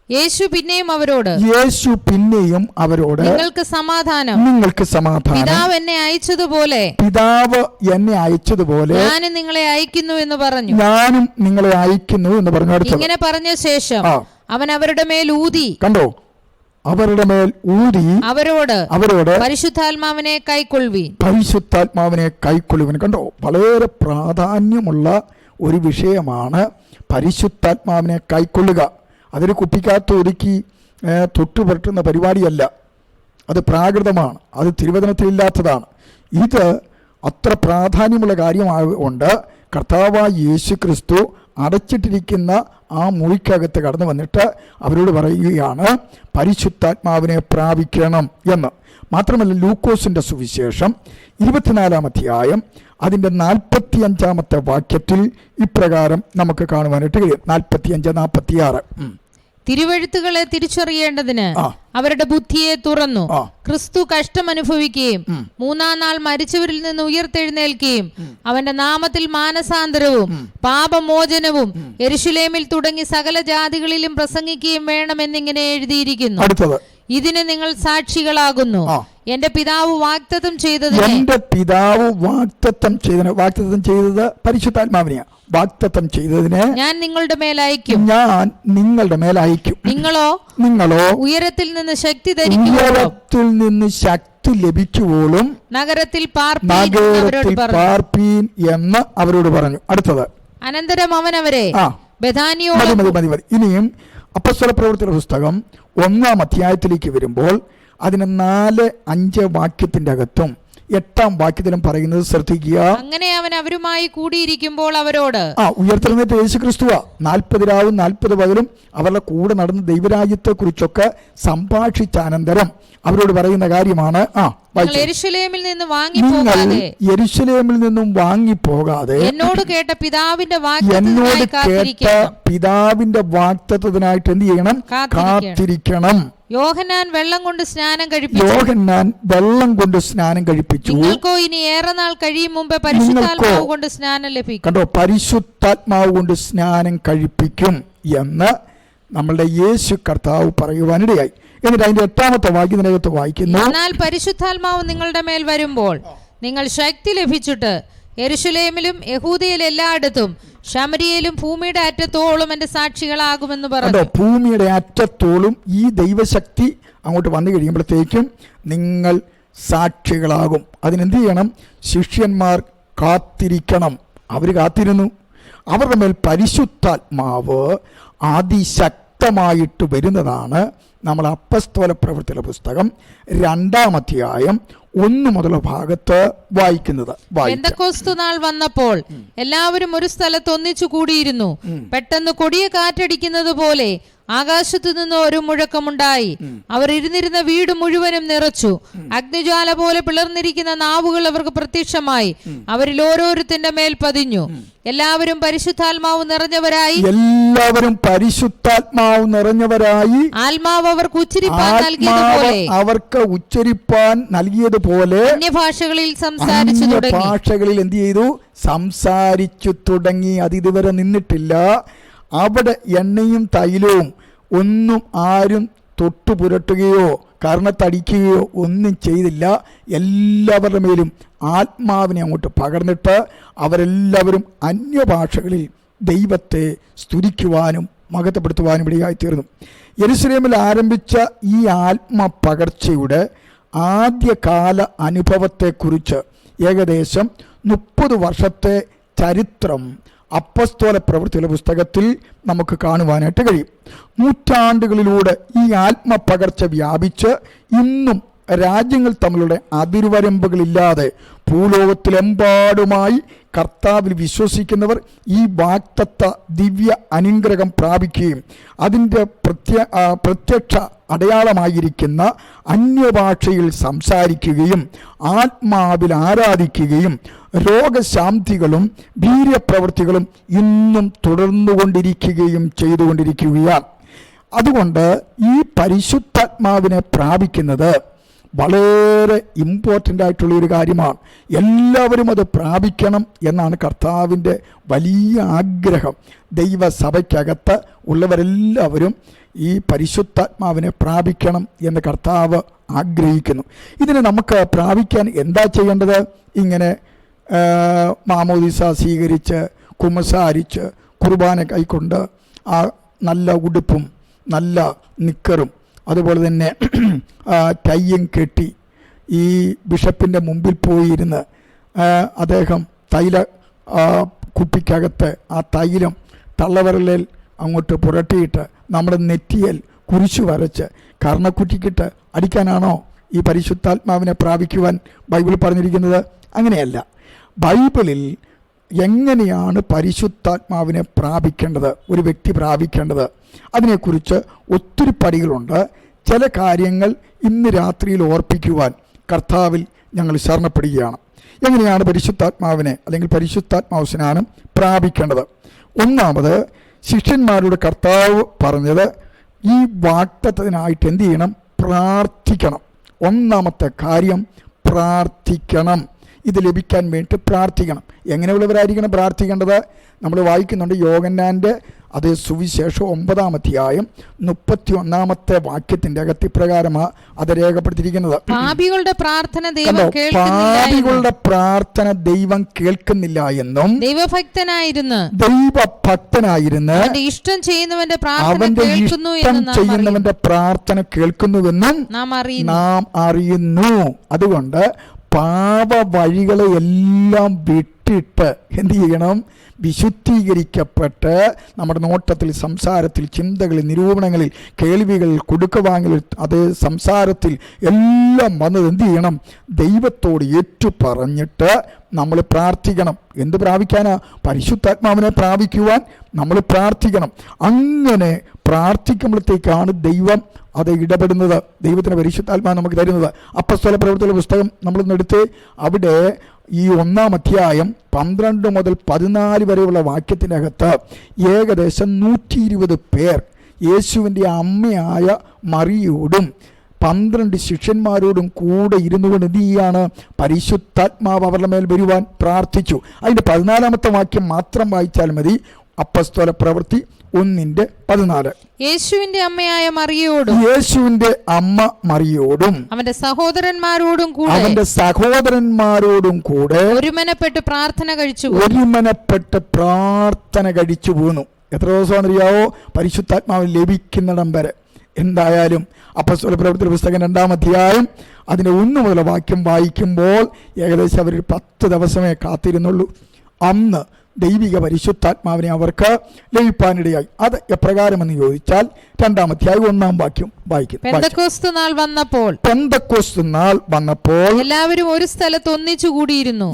യേശു പിന്നെയും അവരോട് നിങ്ങൾക്ക് സമാധാനം, പിതാവ് എന്നെ അയച്ചതുപോലെ ഞാനും നിങ്ങളെ അയക്കുന്നു എന്ന് പറഞ്ഞു. ഇങ്ങനെ പറഞ്ഞ ശേഷം അവൻ അവരുടെ മേൽ ഊതി, കണ്ടോ, അവരുടെ മേൽ ഊതി അവരോട് പരിശുദ്ധാത്മാവിനെ കൈക്കൊള്ളുവിൻ. കണ്ടോ, വളരെ പ്രാധാന്യമുള്ള ഒരു വിഷയമാണ് പരിശുദ്ധാത്മാവിനെ കൈക്കൊള്ളുക. അതൊരു കുപ്പിക്കകത്ത് ഒതുക്കി തൊട്ടുപുരട്ടുന്ന പരിപാടിയല്ല, അത് പ്രാകൃതമാണ്, അത് തിരുവചനത്തിലില്ലാത്തതാണ്. ഇത് അത്ര പ്രാധാന്യമുള്ള കാര്യമാകൊണ്ട് കർത്താവായ യേശു ക്രിസ്തു അടച്ചിട്ടിരിക്കുന്ന ആ മുറിക്കകത്ത് കടന്നു വന്നിട്ട് അവരോട് പറയുകയാണ് പരിശുദ്ധാത്മാവിനെ പ്രാപിക്കണം എന്ന്. മാത്രമല്ല ലൂക്കോസിൻ്റെ സുവിശേഷം 24-ാം അധ്യായം അതിൻ്റെ 45-ാമത്തെ വാക്യത്തിൽ ഇപ്രകാരം നമുക്ക് കാണുവാനായിട്ട് കഴിയും. 45-46 തിരുവെഴുത്തുകളെ തിരിച്ചറിയേണ്ടതിന് അവരുടെ ബുദ്ധിയെ തുറന്നു. ക്രിസ്തു കഷ്ടമനുഭവിക്കുകയും 3-ാം നാൾ മരിച്ചവരിൽ നിന്ന് ഉയർത്തെഴുന്നേൽക്കുകയും അവന്റെ നാമത്തിൽ മാനസാന്തരവും പാപമോചനവും യെരൂശലേമിൽ തുടങ്ങി സകല ജാതികളിലും പ്രസംഗിക്കുകയും വേണമെന്നിങ്ങനെ എഴുതിയിരിക്കുന്നു. ഇതിന് നിങ്ങൾ സാക്ഷികളാകുന്നു. എന്റെ പിതാവ് വാഗ്ദത്തം ചെയ്തത് പരിശുദ്ധാത്മാവിനെയാണ്. വാഗ്ദത്തം ചെയ്തതിനെ ഞാൻ നിങ്ങളുടെ മേൽ അയക്കും. നിങ്ങളോ ഉയരത്തിൽ നിന്ന് ശക്തി ലഭിക്കുവോളും നഗരത്തിൽ പാർപ്പീൻ എന്ന് അവരോട് പറഞ്ഞു. അടുത്തത്, അനന്തരം അവൻ അവരെ ഇനിയും അപ്പോസ്തലപ്രവൃത്തിയുടെ പുസ്തകം 1-ാം അധ്യായത്തിലേക്ക് വരുമ്പോൾ അതിന് 4-5 വാക്യത്തിന്റെ അകത്തും 8-ാം വാക്യത്തിലും പറയുന്നത് ശ്രദ്ധിക്കുക. അങ്ങനെ അവൻ അവരുമായി കൂടിയിരിക്കുമ്പോൾ അവരോട് ഉയർത്തെഴുന്നേറ്റ യേശു ക്രിസ്തുവാ 40 രാവും 40 പകലും അവരുടെ കൂടെ നടന്ന് ദൈവരാജ്യത്തെ കുറിച്ചൊക്കെ സംഭാഷിച്ച അനന്തരം അവരോട് പറയുന്ന കാര്യമാണ് യെരൂശലേമിൽ നിന്നും വാങ്ങിപ്പോകാതെ എന്നോട് കേട്ട പിതാവിന്റെ വാഗ്ദത്തത്തിനായിട്ട് എന്ത് ചെയ്യണം? കാത്തിരിക്കണം. യോഹന്നാൻ വെള്ളം കൊണ്ട് സ്നാനം കഴിപ്പിച്ചു. നിങ്ങൾക്കോ ഇനി ഏറെ നാൾ കഴിയും മുമ്പേ പരിശുദ്ധാത്മാവ് കൊണ്ട് സ്നാനം ലഭിക്കും. കണ്ടോ, പരിശുദ്ധാത്മാവ് കൊണ്ട് സ്നാനം കഴിപ്പിക്കും എന്ന് നമ്മളുടെ യേശു കർത്താവ് പറയുവാനിടയായി. എന്നിട്ട് അതിന്റെ 8-ാമത്തെ വാക്യത്തിനകത്ത് വായിക്കുന്നു, എന്നാൽ പരിശുദ്ധാത്മാവ് നിങ്ങളുടെ മേൽ വരുമ്പോൾ നിങ്ങൾ ശക്തി ലഭിച്ചിട്ട് യെരൂശലേമിലും യഹൂദയിൽ എല്ലായിടത്തും ശമരിയയിലും ഭൂമിയുടെ അറ്റത്തോളം എന്റെ സാക്ഷികളാകുമെന്ന് പറഞ്ഞു. ഭൂമിയുടെ അറ്റത്തോളം ഈ ദൈവശക്തി അങ്ങോട്ട് വന്നു കഴിയുമ്പോഴത്തേക്കും നിങ്ങൾ സാക്ഷികളാകും. അതിനെന്ത് ചെയ്യണം? ശിഷ്യന്മാർ കാത്തിരിക്കണം. അവർ കാത്തിരുന്നു. അവരുടെ മേൽ പരിശുദ്ധാത്മാവ് അതിശക്തമായിട്ട് വരുന്നതാണ് നമ്മൾ അപ്പസ്തോല പ്രവൃത്തിയുടെ പുസ്തകം 2-ാം അധ്യായം 1 മുതലുള്ള ഭാഗത്ത് വായിക്കുന്നത്. പെന്തക്കോസ്തു നാൾ വന്നപ്പോൾ എല്ലാവരും ഒരു സ്ഥലത്ത് ഒന്നിച്ചു കൂടിയിരുന്നു. പെട്ടെന്ന് കൊടിയ കാറ്റടിക്കുന്നത് പോലെ ആകാശത്തു നിന്ന് ഒരു മുഴക്കമുണ്ടായി. അവർ ഇരുന്നിരുന്ന വീട് മുഴുവനും നിറച്ചു. അഗ്നിജ്വാല പോലെ പിളർന്നിരിക്കുന്ന നാവുകൾ അവർക്ക് പ്രത്യക്ഷമായി. അവരിൽ ഓരോരുത്തന്റെ മേൽ പതിഞ്ഞു. എല്ലാവരും പരിശുദ്ധാത്മാവ് നിറഞ്ഞവരായി ആത്മാവ് അവർക്ക് ഉച്ചരിപ്പാൻ നൽകിയതുപോലെ അന്യഭാഷകളിൽ എന്ത് ചെയ്തു? സംസാരിച്ചു തുടങ്ങി. അത് ഇതുവരെ നിന്നിട്ടില്ല. അവിടെ എണ്ണയും തൈലവും ഒന്നും ആരും തൊട്ടു പുരട്ടുകയോ കർണത്തടിക്കുകയോ ഒന്നും ചെയ്തില്ല. എല്ലാവരുടെ മേലും ആത്മാവിനെ അങ്ങോട്ട് പകർന്നിട്ട് അവരെല്ലാവരും അന്യഭാഷകളിൽ ദൈവത്തെ സ്തുതിക്കുവാനും മഹത്വപ്പെടുത്തുവാനും ഇടയായിത്തീർന്നു. യെരുശലേമിൽ ആരംഭിച്ച ഈ ആത്മപകർച്ചയുടെ ആദ്യകാല അനുഭവത്തെക്കുറിച്ച് ഏകദേശം 30 വർഷത്തെ ചരിത്രം അപ്പസ്തോല പ്രവൃത്തിയുടെ പുസ്തകത്തിൽ നമുക്ക് കാണുവാനായിട്ട് കഴിയും. നൂറ്റാണ്ടുകളിലൂടെ ഈ ആത്മപകർച്ച വ്യാപിച്ച് ഇന്നും രാജ്യങ്ങൾ തമ്മിലുള്ള അതിർവരമ്പുകളില്ലാതെ ഭൂലോകത്തിലെമ്പാടുമായി കർത്താവിൽ വിശ്വസിക്കുന്നവർ ഈ വാഗ്ദത്ത ദിവ്യ അനുഗ്രഹം പ്രാപിക്കുകയും അതിൻ്റെ പ്രത്യക്ഷ അടയാളമായിരിക്കുന്ന അന്യഭാഷയിൽ സംസാരിക്കുകയും ആത്മാവിൽ ആരാധിക്കുകയും രോഗശാന്തികളും വീര്യപ്രവൃത്തികളും ഇന്നും തുടർന്നുകൊണ്ടിരിക്കുകയും ചെയ്തുകൊണ്ടിരിക്കുകയാണ്. അതുകൊണ്ട് ഈ പരിശുദ്ധാത്മാവിനെ പ്രാപിക്കുന്നത് വളരെ ഇമ്പോർട്ടൻ്റ് ആയിട്ടുള്ളൊരു കാര്യമാണ്. എല്ലാവരും അത് പ്രാപിക്കണം എന്നാണ് കർത്താവിൻ്റെ വലിയ ആഗ്രഹം. ദൈവസഭയ്ക്കകത്ത് ഉള്ളവരെല്ലാവരും ഈ പരിശുദ്ധാത്മാവിനെ പ്രാപിക്കണം എന്ന് കർത്താവ് ആഗ്രഹിക്കുന്നു. ഇതിനെ നമുക്ക് പ്രാപിക്കാൻ എന്താ ചെയ്യേണ്ടത്? ഇങ്ങനെ മാമോദിസ സ്വീകരിച്ച് കുമ്പസാരിച്ച് കുർബാന കൈക്കൊണ്ട് ആ നല്ല ഉടുപ്പും നല്ല നിക്കറും അതുപോലെ തന്നെ ടൈയും കെട്ടി ഈ ബിഷപ്പിൻ്റെ മുമ്പിൽ പോയിരുന്ന് അദ്ദേഹം തൈല കുപ്പിക്കകത്ത് ആ തൈലം തള്ളവിരലിൽ അങ്ങോട്ട് പുരട്ടിയിട്ട് നമ്മുടെ നെറ്റിയിൽ കുരിശു വരച്ച് കർണക്കുറ്റിക്കിട്ട് അടിക്കാനാണോ ഈ പരിശുദ്ധാത്മാവിനെ പ്രാപിക്കുവാൻ ബൈബിൾ പറഞ്ഞിരിക്കുന്നത്? അങ്ങനെയല്ല. ബൈബിളിൽ എങ്ങനെയാണ് പരിശുദ്ധാത്മാവിനെ പ്രാപിക്കേണ്ടത്, ഒരു വ്യക്തി പ്രാപിക്കേണ്ടത്, അതിനെക്കുറിച്ച് ഒത്തിരി പടികളുണ്ട്. ചില കാര്യങ്ങൾ ഇന്ന് രാത്രിയിൽ ഓർപ്പിക്കുവാൻ കർത്താവിൽ ഞങ്ങൾ ശരണപ്പെടുകയാണ്. എങ്ങനെയാണ് പരിശുദ്ധാത്മാവിനെ അല്ലെങ്കിൽ പരിശുദ്ധാത്മാവ് സ്നാനം പ്രാപിക്കേണ്ടത്? ഒന്നാമത് ശിഷ്യന്മാരുടെ കർത്താവ് പറഞ്ഞത് ഈ വാഗ്ദത്തത്തിനായിട്ട് എന്ത് ചെയ്യണം? പ്രാർത്ഥിക്കണം. ഒന്നാമത്തെ കാര്യം പ്രാർത്ഥിക്കണം. ഇത് ലഭിക്കാൻ വേണ്ടി പ്രാർത്ഥിക്കണം. എങ്ങനെയുള്ളവരായിരിക്കണം പ്രാർത്ഥിക്കേണ്ടത്? നമ്മൾ വായിക്കുന്നുണ്ട് യോഹന്നാൻ്റെ അതേ സുവിശേഷം 9-ാം അധ്യായം 31-ാമത്തെ വാക്യത്തിന്റെ അകത്ത് ഇപ്രകാരമാണ് അത് രേഖപ്പെടുത്തിയിരിക്കുന്നത്. പാപികളുടെ പ്രാർത്ഥന ദൈവം കേൾക്കുന്നില്ല എന്നും ദൈവഭക്തനായിരുന്ന് ഇഷ്ടം ചെയ്യുന്നവന്റെ പ്രാർത്ഥന കേൾക്കുന്നുവെന്നും നാം അറിയുന്നു. അതുകൊണ്ട് പാപ വഴികളെ എല്ലാം വിട്ടിട്ട് എന്ത് ചെയ്യണം? വിശുദ്ധീകരിക്കപ്പെട്ട് നമ്മുടെ നോട്ടത്തിൽ, സംസാരത്തിൽ, ചിന്തകളിൽ, നിരൂപണങ്ങളിൽ, കേൾവികളിൽ, കൊടുക്കവാങ്ങലിൽ, അത് സംസാരത്തിൽ എല്ലാം വന്നത് എന്ത് ചെയ്യണം? ദൈവത്തോട് ഏറ്റു പറഞ്ഞിട്ട് നമ്മൾ പ്രാർത്ഥിക്കണം. എന്ത് പ്രാപിക്കാനാ? പരിശുദ്ധാത്മാവിനെ പ്രാപിക്കുവാൻ നമ്മൾ പ്രാർത്ഥിക്കണം. അങ്ങനെ പ്രാർത്ഥിക്കുമ്പോഴത്തേക്കാണ് ദൈവം അത് ഇടപെടുന്നത്. ദൈവത്തിൻ്റെ പരിശുദ്ധാത്മാവ് നമുക്ക് തരുന്നത്. അപ്പസ്തോല പ്രവൃത്തിയുടെ പുസ്തകം നമ്മളൊന്നെടുത്ത് അവിടെ ഈ 1-ാം അധ്യായം 12 മുതൽ 14 വരെയുള്ള വാക്യത്തിൻ്റെ അകത്ത് ഏകദേശം 120 പേർ യേശുവിൻ്റെ അമ്മയായ മറിയോടും 12 ശിഷ്യന്മാരോടും കൂടെ ഇരുന്നു കൊണ്ട് എന്ത് ചെയ്യാണ്? പരിശുദ്ധാത്മാവ് അവരുടെ മേൽ വരുവാൻ പ്രാർത്ഥിച്ചു. അതിൻ്റെ 14-ാമത്തെ വാക്യം മാത്രം വായിച്ചാൽ മതി. അപ്പസ്തോല പ്രവൃത്തി 1:14. യേശുവിന്റെ അമ്മയായ മറിയോടും യേശുവിന്റെ അമ്മ മറിയോടും അവന്റെ സഹോദരന്മാരോടും കൂടെ ഒരുമനപ്പെട്ട് പ്രാർത്ഥന കഴിച്ചു പോന്നു. എത്ര ദിവസമാണെന്ന് അറിയാവോ? പരിശുദ്ധാത്മാവ് ലഭിക്കുന്നിടം വരെ. എന്തായാലും അപ്പസ്തോല പ്രവൃത്തിയുടെ പുസ്തകം 2-ാം അധ്യായം അതിൻ്റെ 1 മുതൽ വാക്യം വായിക്കുമ്പോൾ ഏകദേശം അവർ 10 ദിവസമേ കാത്തിരുന്നുള്ളൂ. അന്ന് ദൈവിക പരിശുദ്ധാത്മാവിനെ അവർക്ക് ലഭിപ്പാനിടയായി. അത് എപ്രകാരമെന്ന് ചോദിച്ചാൽ 2-ാം അധ്യായം 1-ാം വാക്യം വായിക്കുന്നു. പെന്തക്കോസ്ത് നാൾ വന്നപ്പോൾ എല്ലാവരും ഒരു സ്ഥലത്ത് ഒന്നിച്ചുകൂടിയിരുന്നു.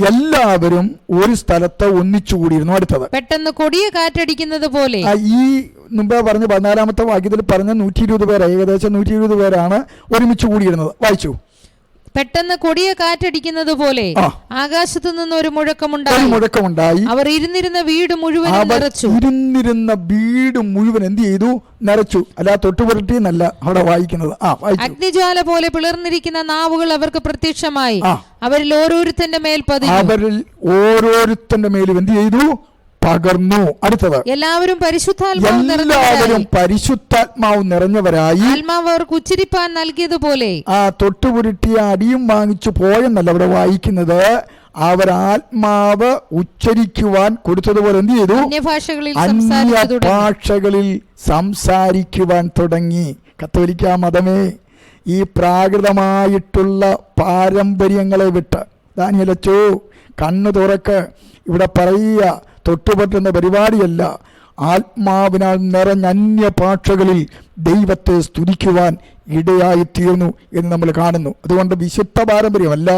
അടുത്തത്, പെട്ടെന്ന് കൊടിയ കാറ്റടിക്കുന്നത് പോലെ. ഈ മുമ്പേ പറഞ്ഞ 14-ാമത്തെ വാക്യത്തിൽ പറഞ്ഞ 120 പേർ, ഏകദേശം 120 പേരാണ് ഒരുമിച്ച് കൂടിയിരുന്നത്. വായിച്ചു. പെട്ടെന്ന് കൊടിയ കാറ്റടിക്കുന്നത് പോലെ ആകാശത്തു നിന്ന് ഒരു മുഴക്കമുണ്ടായി. അവർ ഇരുന്നിരുന്ന വീട് മുഴുവൻ എന്ത് ചെയ്തു? നിറച്ചു. അല്ല തൊട്ടുപുരട്ടി എന്നല്ല അവിടെ വായിക്കുന്നത്. അഗ്നിജ്വാല പോലെ പിളർന്നിരിക്കുന്ന നാവുകൾ അവർക്ക് പ്രത്യക്ഷമായി. അവരിൽ ഓരോരുത്തന്റെ മേൽ എന്ത് ചെയ്തു? പകർന്നു. അടുത്തത്, എല്ലാവരും പരിശുദ്ധാത്മാവ് നിറഞ്ഞവരായി. ആത്മാവ് അവർക്ക് ഉച്ചരിപ്പാൻ നൽകിയതുപോലെ. തൊട്ടുപുരുട്ടിയ അടിയും വാങ്ങിച്ചു പോയെന്നല്ല അവിടെ വായിക്കുന്നത്. അവർ ആത്മാവ് ഉച്ചരിക്കുവാൻ കൊടുത്തതുപോലെ എന്ത് ചെയ്തു? അന്യഭാഷകളിൽ സംസാരിക്കുവാൻ തുടങ്ങി. കത്തോലിക്ക മതമേ, ഈ പ്രാകൃതമായിട്ടുള്ള പാരമ്പര്യങ്ങളെ വിട്ട് ദാനിയേലച്ചോ കണ്ണു തുറക്ക്. ഇവിടെ പറയുക, തൊട്ടുപറ്റുന്ന പരിപാടിയല്ല. ആത്മാവിനാൽ നിറഞ്ഞ അന്യഭാഷകളിൽ ദൈവത്തെ സ്തുതിക്കുവാൻ ഇടയായിത്തീർന്നു എന്ന് നമ്മൾ കാണുന്നു. അതുകൊണ്ട് വിശുദ്ധ പാരമ്പര്യമല്ല,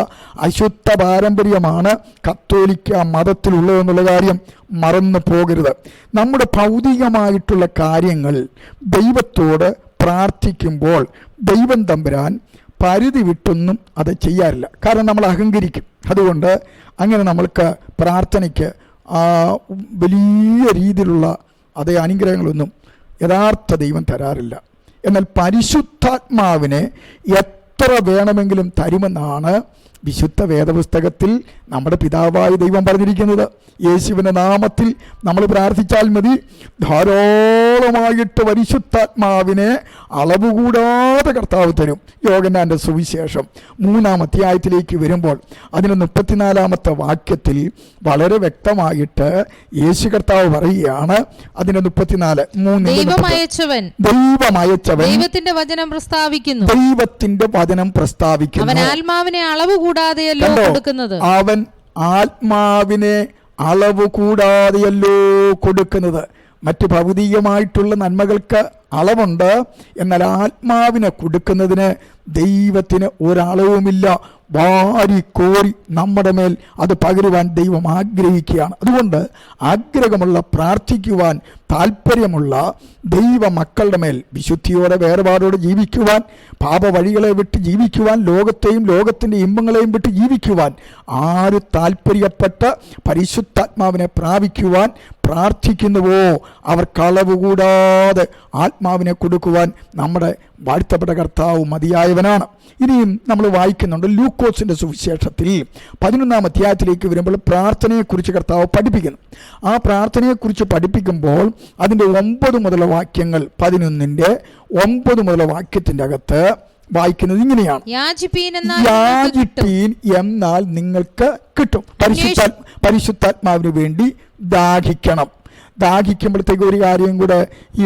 അശുദ്ധ പാരമ്പര്യമാണ് കത്തോലിക്ക മതത്തിലുള്ളതെന്നുള്ള കാര്യം മറന്നു പോകരുത്. നമ്മുടെ ഭൗതികമായിട്ടുള്ള കാര്യങ്ങൾ ദൈവത്തോട് പ്രാർത്ഥിക്കുമ്പോൾ ദൈവം തമ്പുരാൻ പരിധി വിട്ടൊന്നും അത് ചെയ്യാറില്ല. കാരണം നമ്മൾ അഹങ്കരിക്കും. അതുകൊണ്ട് അങ്ങനെ നമ്മൾക്ക് പ്രാർത്ഥനയ്ക്ക് വലിയ രീതിയിലുള്ള അതേ അനുഗ്രഹങ്ങളൊന്നും യഥാർത്ഥ ദൈവം തരാറില്ല. എന്നാൽ പരിശുദ്ധാത്മാവിനെ എത്ര വേണമെങ്കിലും തരുമെന്നാണ് വിശുദ്ധ വേദപുസ്തകത്തിൽ നമ്മുടെ പിതാവായ ദൈവം പറഞ്ഞിരിക്കുന്നത്. യേശുവിൻ്റെ നാമത്തിൽ നമ്മൾ പ്രാർത്ഥിച്ചാൽ മതി, ധാരാളമായിട്ട് പരിശുദ്ധാത്മാവിനെ അളവ് കൂടാതെ കർത്താവ് തരും. യോഹന്നാന്റെ സുവിശേഷം 3-ാം അധ്യായത്തിലേക്ക് വരുമ്പോൾ അതിന് 34-ാമത്തെ വാക്യത്തിൽ വളരെ വ്യക്തമായിട്ട് യേശു കർത്താവ് പറയുകയാണ്. അതിന് 34:3 ദൈവമയച്ചവൻ ദൈവത്തിന്റെ വചനം പ്രസ്താവിക്കുന്നു. അവൻ ആത്മാവിനെ അളവ് കൂടാതെയല്ലോ കൊടുക്കുന്നത്. അവൻ ആത്മാവിനെ അളവ് കൂടാതെയല്ലോ കൊടുക്കുന്നത്. മറ്റ് ഭൗതികമായിട്ടുള്ള നന്മകൾക്ക് അളവുണ്ട്, എന്നാൽ ആത്മാവിനെ കൊടുക്കുന്നതിന് ദൈവത്തിന് ഒരളവുമില്ല. വാരിക്കോരി നമ്മുടെ മേൽ അത് പകരുവാൻ ദൈവം ആഗ്രഹിക്കുകയാണ്. അതുകൊണ്ട് ആഗ്രഹമുള്ള, പ്രാർത്ഥിക്കുവാൻ താല്പര്യമുള്ള ദൈവ മക്കളുടെ മേൽ വിശുദ്ധിയോടെ വേർപാടോടെ ജീവിക്കുവാൻ, പാപവഴികളെ വിട്ട് ജീവിക്കുവാൻ, ലോകത്തെയും ലോകത്തിൻ്റെ ഇമ്പങ്ങളെയും വിട്ട് ജീവിക്കുവാൻ ആര് താല്പര്യപ്പെട്ട് പരിശുദ്ധാത്മാവിനെ പ്രാപിക്കുവാൻ പ്രാർത്ഥിക്കുന്നുവോ അവർക്ക് അളവ് കൂടാതെ ആത്മാവിനെ കൊടുക്കുവാൻ നമ്മുടെ വാഴ്ത്തപ്പെട്ട കർത്താവ് മതിയായവനാണ്. ഇനിയും നമ്മൾ വായിക്കുന്നുണ്ട് ലൂക്കോസിൻ്റെ സുവിശേഷത്തിൽ 11-ാം അധ്യായത്തിലേക്ക് വരുമ്പോൾ പ്രാർത്ഥനയെക്കുറിച്ച് കർത്താവ് പഠിപ്പിക്കുന്നു. ആ പ്രാർത്ഥനയെക്കുറിച്ച് പഠിപ്പിക്കുമ്പോൾ അതിൻ്റെ 9 മുതലുള്ള വാക്യങ്ങൾ, 11-ന്റെ 9 മുതലുള്ള വാക്യത്തിൻ്റെ അകത്ത് വായിക്കുന്നത് ഇങ്ങനെയാണ്: യാചിപ്പീൻ എന്നാൽ നിങ്ങൾക്ക് കിട്ടും. പരിശുദ്ധാത്മാവിന് വേണ്ടി ദാഹിക്കണം. ദാഹിക്കുമ്പോഴത്തേക്ക് ഒരു കാര്യം കൂടെ, ഈ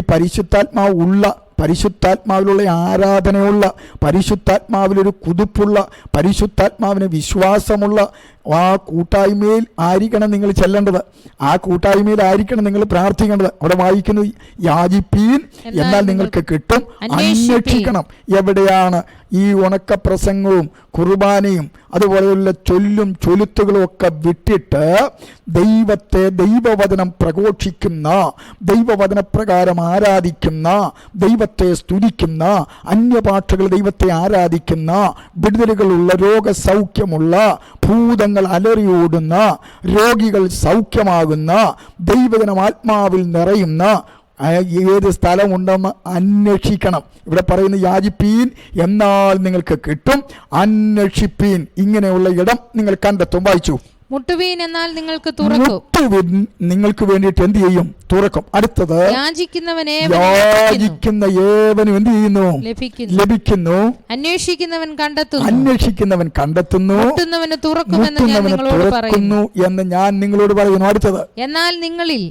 പരിശുദ്ധാത്മാവിലുള്ള ആരാധനയുള്ള, പരിശുദ്ധാത്മാവിലൊരു കുതിപ്പുള്ള, പരിശുദ്ധാത്മാവിന് വിശ്വാസമുള്ള ആ കൂട്ടായ്മയിൽ ആയിരിക്കണം നിങ്ങൾ ചെല്ലേണ്ടത്. ആ കൂട്ടായ്മയിൽ ആയിരിക്കണം നിങ്ങൾ പ്രാർത്ഥിക്കേണ്ടത്. അവിടെ വായിക്കുന്നത് യാചിപ്പീൻ എന്നാൽ നിങ്ങൾക്ക് കിട്ടും, അന്വേഷിക്കണം. എവിടെയാണ് ഈ ഉണക്ക പ്രസംഗവും കുർബാനയും അതുപോലെയുള്ള ചൊല്ലും ചൊലുത്തുകളും ഒക്കെ വിട്ടിട്ട് ദൈവത്തെ, ദൈവവചനം പ്രഘോഷിക്കുന്ന, ദൈവവചനപ്രകാരം ആരാധിക്കുന്ന, ദൈവത്തെ സ്തുതിക്കുന്ന, അന്യഭാഷകൾ ദൈവത്തെ ആരാധിക്കുന്ന, വിടുതലുകളുള്ള, രോഗസൗഖ്യമുള്ള, ഭൂതങ്ങൾ അലറിയോടുന്ന, രോഗികൾ സൗഖ്യമാകുന്ന, ദൈവജനം ആത്മാവിൽ നിറയുന്ന ഏത് സ്ഥലമുണ്ടെന്ന് അന്വേഷിക്കണം. ഇവിടെ പറയുന്ന യാചിപ്പീൻ എന്നാൽ നിങ്ങൾക്ക് കിട്ടും, അന്വേഷിപ്പീൻ ഇങ്ങനെയുള്ള ഇടം നിങ്ങൾ കണ്ടെത്തും. വായിച്ചു. മുട്ടുവീൻ എന്നാൽ നിങ്ങൾക്ക് തുറക്കും. നിങ്ങൾക്ക് വേണ്ടിയിട്ട് എന്ത് ചെയ്യും? തുറക്കും. അടുത്തത്, യാചിക്കുന്ന ഏവനും എന്ത് ചെയ്യുന്നു? ലഭിക്കുന്നു. അന്വേഷിക്കുന്നവൻ കണ്ടെത്തുന്നു. തുറക്കുന്നു എന്ന് ഞാൻ നിങ്ങളോട് പറയുന്നു. അടുത്തത്, എന്നാൽ നിങ്ങളിൽ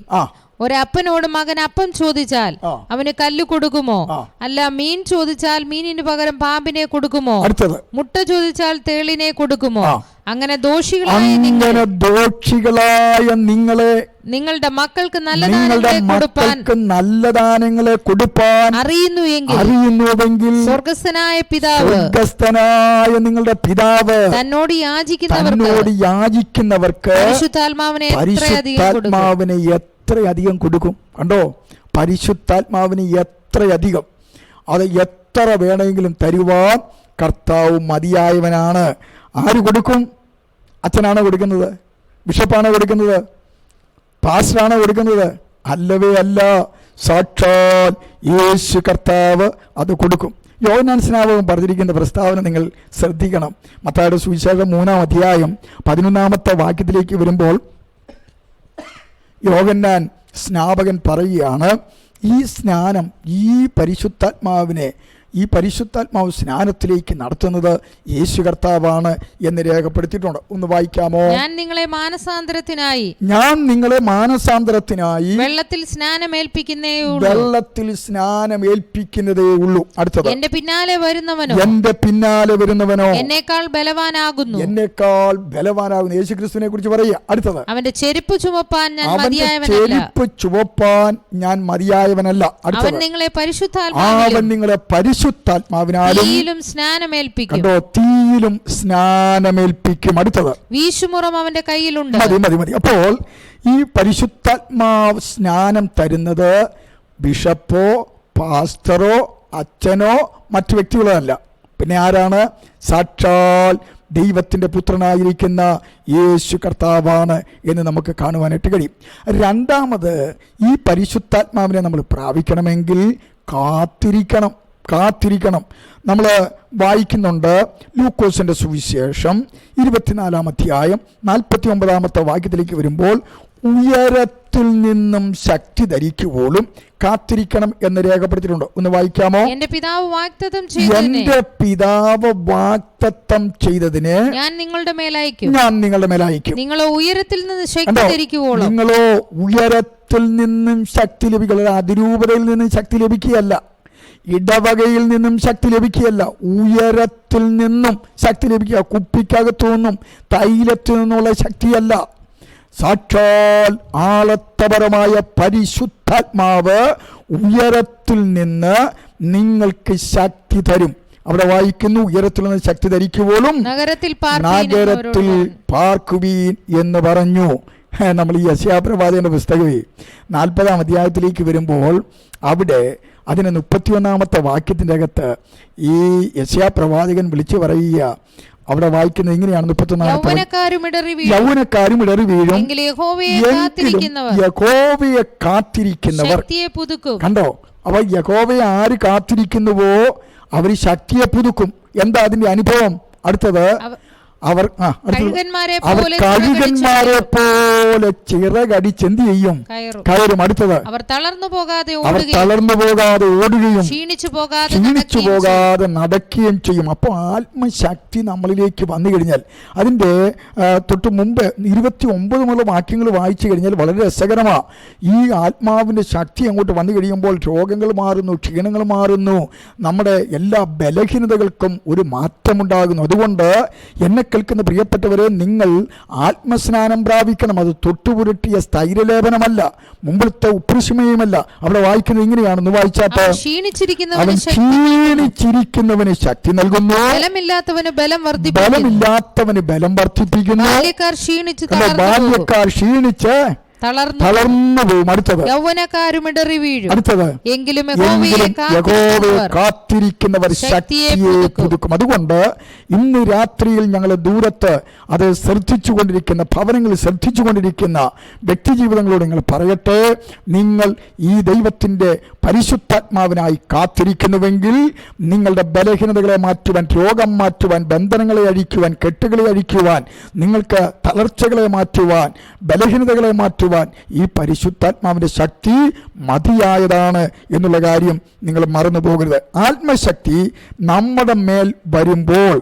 ഒരപ്പനോട് മകൻ അപ്പം ചോദിച്ചാൽ അവന് കല്ല് കൊടുക്കുമോ? അല്ല മീൻ ചോദിച്ചാൽ മീനിന് പകരം പാമ്പിനെ കൊടുക്കുമോ? മുട്ട ചോദിച്ചാൽ തേളിനെ കൊടുക്കുമോ? അങ്ങനെ ദോഷികളായ നിങ്ങളെ നിങ്ങളുടെ മക്കൾക്ക് നല്ല ദാനങ്ങളെ കൊടുപ്പാൻ അറിയുന്നുവെങ്കിൽ സ്വർഗസ്ഥനായ നിങ്ങളുടെ പിതാവ് തന്നോട് യാചിക്കുന്നവർക്ക് പരിശുദ്ധാത്മാവിനെ എത്രയധികം കൊടുക്കും. കണ്ടോ, പരിശുദ്ധാത്മാവിന് എത്രയധികം, അത് എത്ര വേണമെങ്കിലും തരുവാൻ കർത്താവ് മതിയായവനാണ്. ആര് കൊടുക്കും? അച്ഛനാണോ കൊടുക്കുന്നത്? ബിഷപ്പാണോ കൊടുക്കുന്നത്? പാസ്റ്ററാണോ കൊടുക്കുന്നത്? അല്ലവേ അല്ല, സാക്ഷാൽ യേശു കർത്താവ് അത് കൊടുക്കും. യോഹന്നാൻ സ്നാപകൻ പറഞ്ഞിരിക്കുന്ന പ്രസ്താവന നിങ്ങൾ ശ്രദ്ധിക്കണം. മത്തായിയുടെ സുവിശേഷം 3-ാം അധ്യായം 11-ാമത്തെ വാക്യത്തിലേക്ക് വരുമ്പോൾ യോഹന്നാൻ സ്നാപകൻ പറയുകയാണ്, ഈ സ്നാനം, ഈ പരിശുദ്ധാത്മാവ് സ്നാനത്തിലേക്ക് നടത്തുന്നത് യേശു കർത്താവാണ് എന്ന് രേഖപ്പെടുത്തിയിട്ടുണ്ട്. ഒന്ന് വായിക്കാമോ? ഞാൻ നിങ്ങളെ മാനസാന്തരത്തിനായി വെള്ളത്തിൽ സ്നാനമേൽപ്പിക്കുന്നതേ ഉള്ളൂ. അടുത്തത്, എന്റെ പിന്നാലെ വരുന്നവനോ എന്നേക്കാൾ ബലവാനാകുന്നു. യേശുക്രിസ്തുവിനെ കുറിച്ച് പറയുക. അടുത്തത്, അവന്റെ ചെരുപ്പ് ചുമപ്പാൻ ഞാൻ മതിയായവനല്ല. അവൻ നിങ്ങളെ പരിശുദ്ധാത്മാവിനാലും സ്നാനമേൽപ്പിക്കും. അടുത്തത്, വീശുമുറം അവന്റെ കയ്യിലുണ്ട്. മതി. അപ്പോൾ ഈ പരിശുദ്ധാത്മാവ് സ്നാനം തരുന്നത് ബിഷപ്പോ പാസ്റ്ററോ അച്ഛനോ മറ്റു വ്യക്തികളോ അല്ല. പിന്നെ ആരാണ്? സാക്ഷാൽ ദൈവത്തിൻ്റെ പുത്രനായിരിക്കുന്ന യേശു കർത്താവാണ് എന്ന് നമുക്ക് കാണുവാനായിട്ട് കഴിയും. രണ്ടാമത്, ഈ പരിശുദ്ധാത്മാവിനെ നമ്മൾ പ്രാപിക്കണമെങ്കിൽ കാത്തിരിക്കണം. നമ്മൾ വായിക്കുന്നുണ്ട് ലൂക്കോസിന്റെ സുവിശേഷം 24-ാം അധ്യായം 49-ാമത്തെ വാക്യത്തിലേക്ക് വരുമ്പോൾ, ഉയരത്തിൽ നിന്നും ശക്തി ധരിക്കുവോളും കാത്തിരിക്കണം എന്ന് രേഖപ്പെടുത്തിയിട്ടുണ്ട്. ഒന്ന് വായിക്കാമോ? എന്റെ പിതാവ് വാഗ്ദത്തം ചെയ്തതിന് ഞാൻ നിങ്ങളുടെ മേലയക്കും. നിങ്ങളോ ഉയരത്തിൽ നിന്ന് ശക്തി ലഭിക്കുക. അതിരൂപതയിൽ നിന്നും ശക്തി ലഭിക്കുകയല്ല, ഇടവകയിൽ നിന്നും ശക്തി ലഭിക്കുകയല്ല, ഉയരത്തിൽ നിന്നും ശക്തി ലഭിക്കുക. കുപ്പിക്കകത്തു നിന്നും തൈലത്തിൽ നിന്നുള്ള ശക്തിയല്ല, സാക്ഷാൽ ആളത്തപരമായ പരിശുദ്ധാത്മാവ് ഉയരത്തിൽ നിന്ന് നിങ്ങൾക്ക് ശക്തി തരും. അവിടെ വായിക്കുന്നു, ഉയരത്തിൽ നിന്ന് ശക്തി ധരിക്കുമ്പോഴും നഗരത്തിൽ പാർക്കുവീൻ എന്ന് പറഞ്ഞു. നമ്മൾ ഈ യെശയ്യാ പ്രവാചകന്റെ പുസ്തകമേ 40-ാം അധ്യായത്തിലേക്ക് വരുമ്പോൾ അവിടെ അതിന് 31-ാമത്തെ വാക്യത്തിൻ്റെ അകത്ത് ഈ യെശയ്യാ പ്രവാചകൻ വിളിച്ചു പറയുക. അവിടെ വായിക്കുന്നത് ഇങ്ങനെയാണ്, 31-ാമത്തെ, യൗവനക്കാരും ഇടറി വീഴും, യഹോവയെ കാത്തിരിക്കുന്നവർ. കണ്ടോ, അപ്പോൾ യഹോവയെ ആര് കാത്തിരിക്കുന്നുവോ അവർ ശക്തിയെ പുതുക്കും. എന്താ അതിന്റെ അനുഭവം? അടുത്തത്, അവർ കഴുകന്മാരെ പോലെ ചിറകടിച്ച് എന്ത് ചെയ്യും? കയറും. അടുത്തത്, അവർ തളർന്നു പോകാതെ ഓടുകയും ക്ഷീണിച്ചു പോകാതെ നടക്കുകയും ചെയ്യും. അപ്പോൾ ആത്മശക്തി നമ്മളിലേക്ക് വന്നു കഴിഞ്ഞാൽ, അതിൻ്റെ തൊട്ട് മുമ്പ് 29 മുതൽ വാക്യങ്ങൾ വായിച്ചു കഴിഞ്ഞാൽ വളരെ രസകരമാണ്. ഈ ആത്മാവിൻ്റെ ശക്തി അങ്ങോട്ട് വന്നു കഴിയുമ്പോൾ രോഗങ്ങൾ മാറുന്നു, ക്ഷീണങ്ങൾ മാറുന്നു, നമ്മുടെ എല്ലാ ബലഹീനതകൾക്കും ഒരു മാറ്റമുണ്ടാകുന്നു. അതുകൊണ്ട് എന്നെ കേൾക്കുന്ന പ്രിയപ്പെട്ടവരെ, നിങ്ങൾ ആത്മസ്നാനം പ്രാപിക്കണം. അത് തൊട്ടുപുരട്ടിയ സ്ഥൈര്യലേപനമല്ല, മുമ്പിലത്തെ ഉപ്രശമയുമല്ല. അവിടെ വായിക്കുന്നത് ഇങ്ങനെയാണെന്ന് വായിച്ചാട്ട്, ക്ഷീണിച്ചിരിക്കുന്നവന് ശക്തി നൽകുന്നു, ബലമില്ലാത്തവന് ബലം വർദ്ധിപ്പിക്കുന്നു. ബാല്യക്കാർ ക്ഷീണിച്ച് തളർന്നു പോകും. അടുത്തത്, യൗവനക്കാരും ഇടറി വീഴും. അടുത്തത്, എങ്കിലും യഹോവയെ കാത്തിരിക്കുന്നവർ ശക്തിയെ പുതുക്കും. അതുകൊണ്ട് ഇന്ന് രാത്രിയിൽ ഞങ്ങൾ ദൂരത്ത് അത് ശ്രദ്ധിച്ചുകൊണ്ടിരിക്കുന്ന, ഭവനങ്ങളിൽ ശ്രദ്ധിച്ചുകൊണ്ടിരിക്കുന്ന വ്യക്തിജീവിതങ്ങളോട് നിങ്ങൾ പറയട്ടെ, നിങ്ങൾ ഈ ദൈവത്തിൻ്റെ പരിശുദ്ധാത്മാവിനായി കാത്തിരിക്കുന്നുവെങ്കിൽ നിങ്ങളുടെ ബലഹീനതകളെ മാറ്റുവാൻ, രോഗം മാറ്റുവാൻ, ബന്ധനങ്ങളെ അഴിക്കുവാൻ, കെട്ടുകളെ അഴിക്കുവാൻ, നിങ്ങൾക്ക് തളർച്ചകളെ മാറ്റുവാൻ, ബലഹീനതകളെ മാറ്റുവാൻ, പ്രവർത്തിക്കുവാൻ ഈ പരിശുദ്ധാത്മാവിൻ്റെ ശക്തി മതിയായതാണ് എന്നുള്ള കാര്യം നിങ്ങൾ മറന്നു പോകരുത്. ആത്മശക്തി നമ്മുടെ മേൽ വരുമ്പോൾ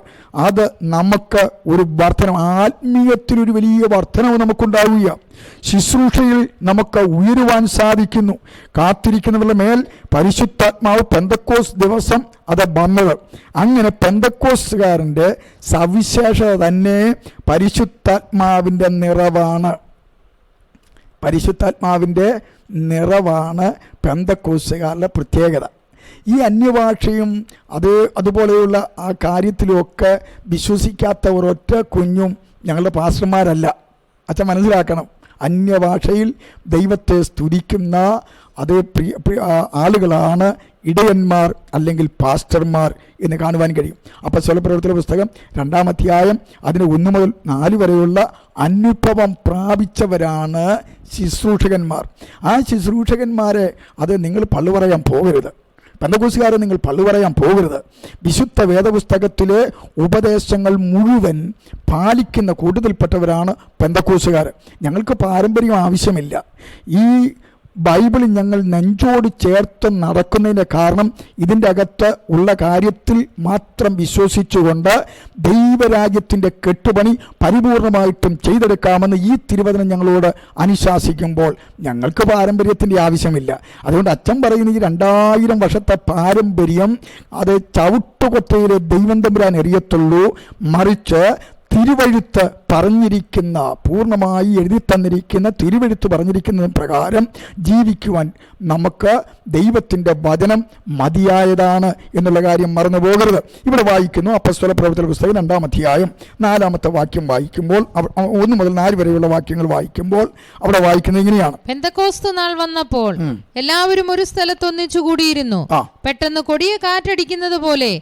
അത് നമുക്ക് ഒരു വർധനം, ആത്മീയത്തിലൊരു വലിയ വർധനവ് നമുക്കുണ്ടാവുക, ശുശ്രൂഷയിൽ നമുക്ക് ഉയരുവാൻ സാധിക്കുന്നു. കാത്തിരിക്കുന്നവരുടെ മേൽ പരിശുദ്ധാത്മാവ് പെന്തക്കോസ് ദിവസം അത് വന്നത്. അങ്ങനെ പെന്തക്കോസ്തുകാരൻ്റെ സവിശേഷത തന്നെ പരിശുദ്ധാത്മാവിൻ്റെ നിറവാണ്. പരിശുദ്ധാത്മാവിൻ്റെ നിറവാണ് പെന്തക്കോസ്തുകാരുടെ പ്രത്യേകത. ഈ അന്യഭാഷയും അതുപോലെയുള്ള ആ കാര്യത്തിലുമൊക്കെ വിശ്വസിക്കാത്ത ഒരൊറ്റ കുഞ്ഞും ഞങ്ങളുടെ പാസ്റ്റർമാരല്ല. അച്ഛൻ മനസ്സിലാക്കണം, അന്യഭാഷയിൽ ദൈവത്തെ സ്തുതിക്കുന്ന അതേ ആളുകളാണ് ഇടയന്മാർ അല്ലെങ്കിൽ പാസ്റ്റർമാർ എന്ന് കാണുവാൻ കഴിയും. അപ്പോസ്തലപ്രവൃത്തിയുടെ പുസ്തകം 2-ാം അധ്യായം അതിന് 1 മുതൽ 4 വരെയുള്ള അനുഭവം പ്രാപിച്ചവരാണ് ശുശ്രൂഷകന്മാർ. ആ ശുശ്രൂഷകന്മാരെ അത് നിങ്ങൾ പള്ളു പറയാൻ പോകരുത്. പെന്തക്കോസ്തുകാരെ നിങ്ങൾ പള്ളു പറയാൻ പോകരുത്. വിശുദ്ധ വേദപുസ്തകത്തിലെ ഉപദേശങ്ങൾ മുഴുവൻ പാലിക്കുന്ന കൂട്ടത്തിൽപ്പെട്ടവരാണ് പെന്തക്കോസ്തുകാർ. ഞങ്ങൾക്ക് പാരമ്പര്യം ആവശ്യമില്ല. ഈ ബൈബിൾ ഞങ്ങൾ നെഞ്ചോട് ചേർത്ത് നടക്കുന്നതിൻ്റെ കാരണം ഇതിൻ്റെ അകത്ത് ഉള്ള കാര്യത്തിൽ മാത്രം വിശ്വസിച്ചുകൊണ്ട് ദൈവരാജ്യത്തിൻ്റെ കെട്ടുപണി പരിപൂർണമായിട്ടും ചെയ്തെടുക്കാമെന്ന് ഈ തിരുവചനം ഞങ്ങളോട് അനുശാസിക്കുമ്പോൾ ഞങ്ങൾക്ക് പാരമ്പര്യത്തിൻ്റെ ആവശ്യമില്ല. അതുകൊണ്ട് അച്ഛൻ പറയുന്ന ഈ 2000 വർഷത്തെ പാരമ്പര്യം അത് ചവിട്ടുകൊട്ടയിലെ ദൈവം തമ്പുരാൻ എറിയത്തുള്ളൂ. മറിച്ച് തിരുവഴുത്ത് പറഞ്ഞിരിക്കുന്ന, പൂർണ്ണമായി എഴുതി തന്നിരിക്കുന്ന തിരുവഴുത്ത് പറഞ്ഞിരിക്കുന്ന പ്രകാരം ജീവിക്കുവാൻ നമുക്ക് ദൈവത്തിൻ്റെ വചനം മതിയായതാണ് എന്നുള്ള കാര്യം മറന്നു പോകരുത്. ഇവിടെ വായിക്കുന്നു, അപ്പോസ്തലപ്രവൃത്തിയുടെ പുസ്തകം 2-ാം അധ്യായം 4-ാമത്തെ വാക്യം വായിക്കുമ്പോൾ, 1 മുതൽ 4 വരെയുള്ള വാക്യങ്ങൾ വായിക്കുമ്പോൾ അവിടെ വായിക്കുന്നത് ഇങ്ങനെയാണ്: പെന്തക്കോസ്ത് നാൾ വന്നപ്പോൾ എല്ലാവരും ഒരു സ്ഥലത്ത് ഒന്നിച്ചു കൂടിയിരുന്നു. പെട്ടെന്ന് കൊടിയ കാറ്റടിക്കുന്നത് പോലെ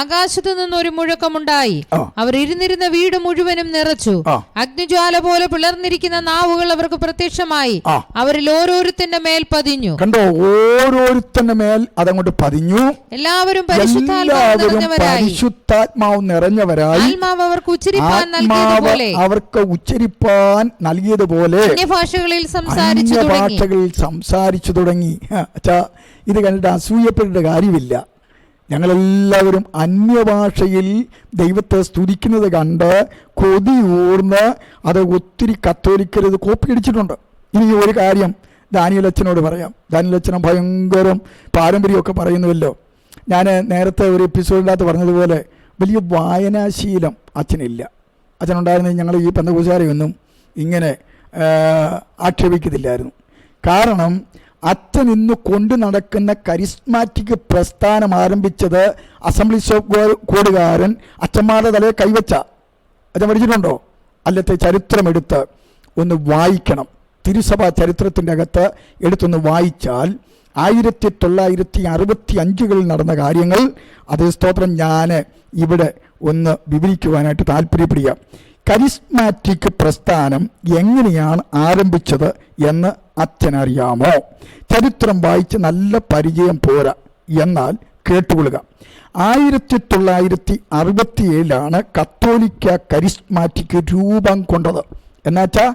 ആകാശത്തു നിന്നൊരു മുഴക്കമുണ്ടായി. അവർ ഇരുന്നിരുന്ന വീട് മുഴുവനും നിറച്ചു. അഗ്നിജ്വാല പോലെ പിളർന്നിരിക്കുന്ന നാവുകൾ അവർക്ക് പ്രത്യക്ഷമായി. അവരിൽ ഓരോരുത്തന്റെ മേൽ പതിഞ്ഞു. കണ്ടോ, ഓരോരുത്തന്റെ മേൽ അതങ്ങോട്ട് പതിഞ്ഞു. എല്ലാവരും പരിശുദ്ധാത്മാവ് നിറഞ്ഞവരായി. ആത്മാവ് അവർക്ക് ഉച്ചരിപ്പാൻ നൽകിയതുപോലെ അന്യഭാഷകളിൽ സംസാരിച്ചു തുടങ്ങി. ഇത് കണ്ടിട്ട് അസൂയപ്പെടേണ്ട കാര്യമില്ല. ഞങ്ങളെല്ലാവരും അന്യഭാഷയിൽ ദൈവത്തെ സ്തുതിക്കുന്നത് കണ്ട് കൊതിയൂർന്ന് അത് ഒത്തിരി കത്തോലിക്കരുത് കോപ്പി അടിച്ചിട്ടുണ്ട്. ഇനി ഒരു കാര്യം ദാനിയേൽ അച്ഛനോട് പറയാം. ദാനിയേൽ അച്ഛനും ഭയങ്കരം പാരമ്പര്യമൊക്കെ പറയുന്നുവല്ലോ. ഞാൻ നേരത്തെ ഒരു എപ്പിസോഡിനകത്ത് പറഞ്ഞതുപോലെ വലിയ വായനാശീലം അച്ഛനില്ല. അച്ഛനുണ്ടായിരുന്നെങ്കിൽ ഞങ്ങൾ ഈ പെന്തക്കോസ്തുകാരെയൊന്നും ഇങ്ങനെ ആക്ഷേപിക്കത്തില്ലായിരുന്നു. കാരണം അച്ഛൻ ഇന്ന് കൊണ്ടു നടക്കുന്ന കരിസ്മാറ്റിക് പ്രസ്ഥാനം ആരംഭിച്ചത് അസംബ്ലീസ് ഓഫ് ഗോഡുകാരൻ അച്ഛന്മാരുടെ തലയെ കൈവച്ച. അച്ഛൻ പഠിച്ചിട്ടുണ്ടോ? അല്ലത്തെ ചരിത്രമെടുത്ത് ഒന്ന് വായിക്കണം. തിരുസഭാ ചരിത്രത്തിൻ്റെ അകത്ത് എടുത്തൊന്ന് വായിച്ചാൽ 1965 നടന്ന കാര്യങ്ങൾ, അതേ സ്തോത്രം, ഞാൻ ഇവിടെ ഒന്ന് വിവരിക്കുവാനായിട്ട് താല്പര്യപ്പെടുക. കരിസ്മാറ്റിക് പ്രസ്ഥാനം എങ്ങനെയാണ് ആരംഭിച്ചത് എന്ന് അച്ഛനറിയാമോ? ചരിത്രം വായിച്ച് നല്ല പരിചയം പോരാ, എന്നാൽ കേട്ടുകൊള്ളുക. 1967 കത്തോലിക്ക കരിസ്മാറ്റിക് രൂപം കൊണ്ടത്. എന്നുവെച്ചാൽ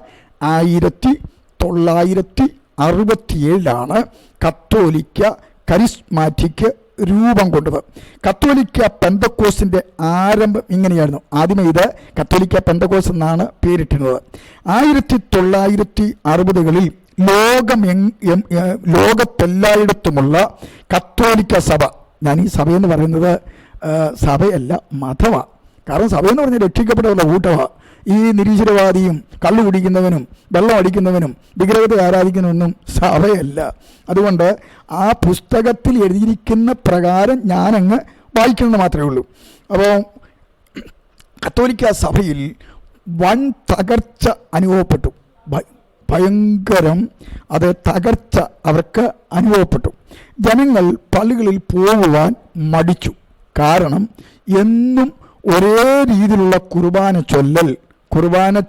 1967 കത്തോലിക്ക കരിസ്മാറ്റിക് രൂപം കൊണ്ടത്. കത്തോലിക്ക പെന്തക്കോസ്തിൻ്റെ ആരംഭം ഇങ്ങനെയായിരുന്നു. ആദ്യമേ ഇത് കത്തോലിക്ക പെന്തക്കോസ് എന്നാണ് പേരിട്ടിരുന്നത്. 1960 ലോകത്തെല്ലായിടത്തുമുള്ള കത്തോലിക്ക സഭ, ഞാൻ ഈ സഭയെന്ന് പറയുന്നത് സഭയല്ല, മതമാണ്. കാരണം സഭയെന്ന് പറഞ്ഞാൽ രക്ഷിക്കപ്പെട്ടവരുടെ കൂട്ടമാണ്. ഈ നിരീശ്വരവാദിയും കള്ളു കുടിക്കുന്നവനും വെള്ളം അടിക്കുന്നവനും വിഗ്രഹത്തെ ആരാധിക്കുന്നവനും സഭയല്ല. അതുകൊണ്ട് ആ പുസ്തകത്തിൽ എഴുതിയിരിക്കുന്ന പ്രകാരം ഞാനങ്ങ് വായിക്കണമെന്ന് മാത്രമേ ഉള്ളൂ. അപ്പോൾ കത്തോലിക്ക സഭയിൽ വൻ തകർച്ച അനുഭവപ്പെട്ടു. ഭയങ്കരം അത് തകർച്ച അവർക്ക് അനുഭവപ്പെട്ടു. ജനങ്ങൾ പള്ളികളിൽ പോകുവാൻ മടിച്ചു. കാരണം എന്നും ഒരേ രീതിയിലുള്ള കുർബാന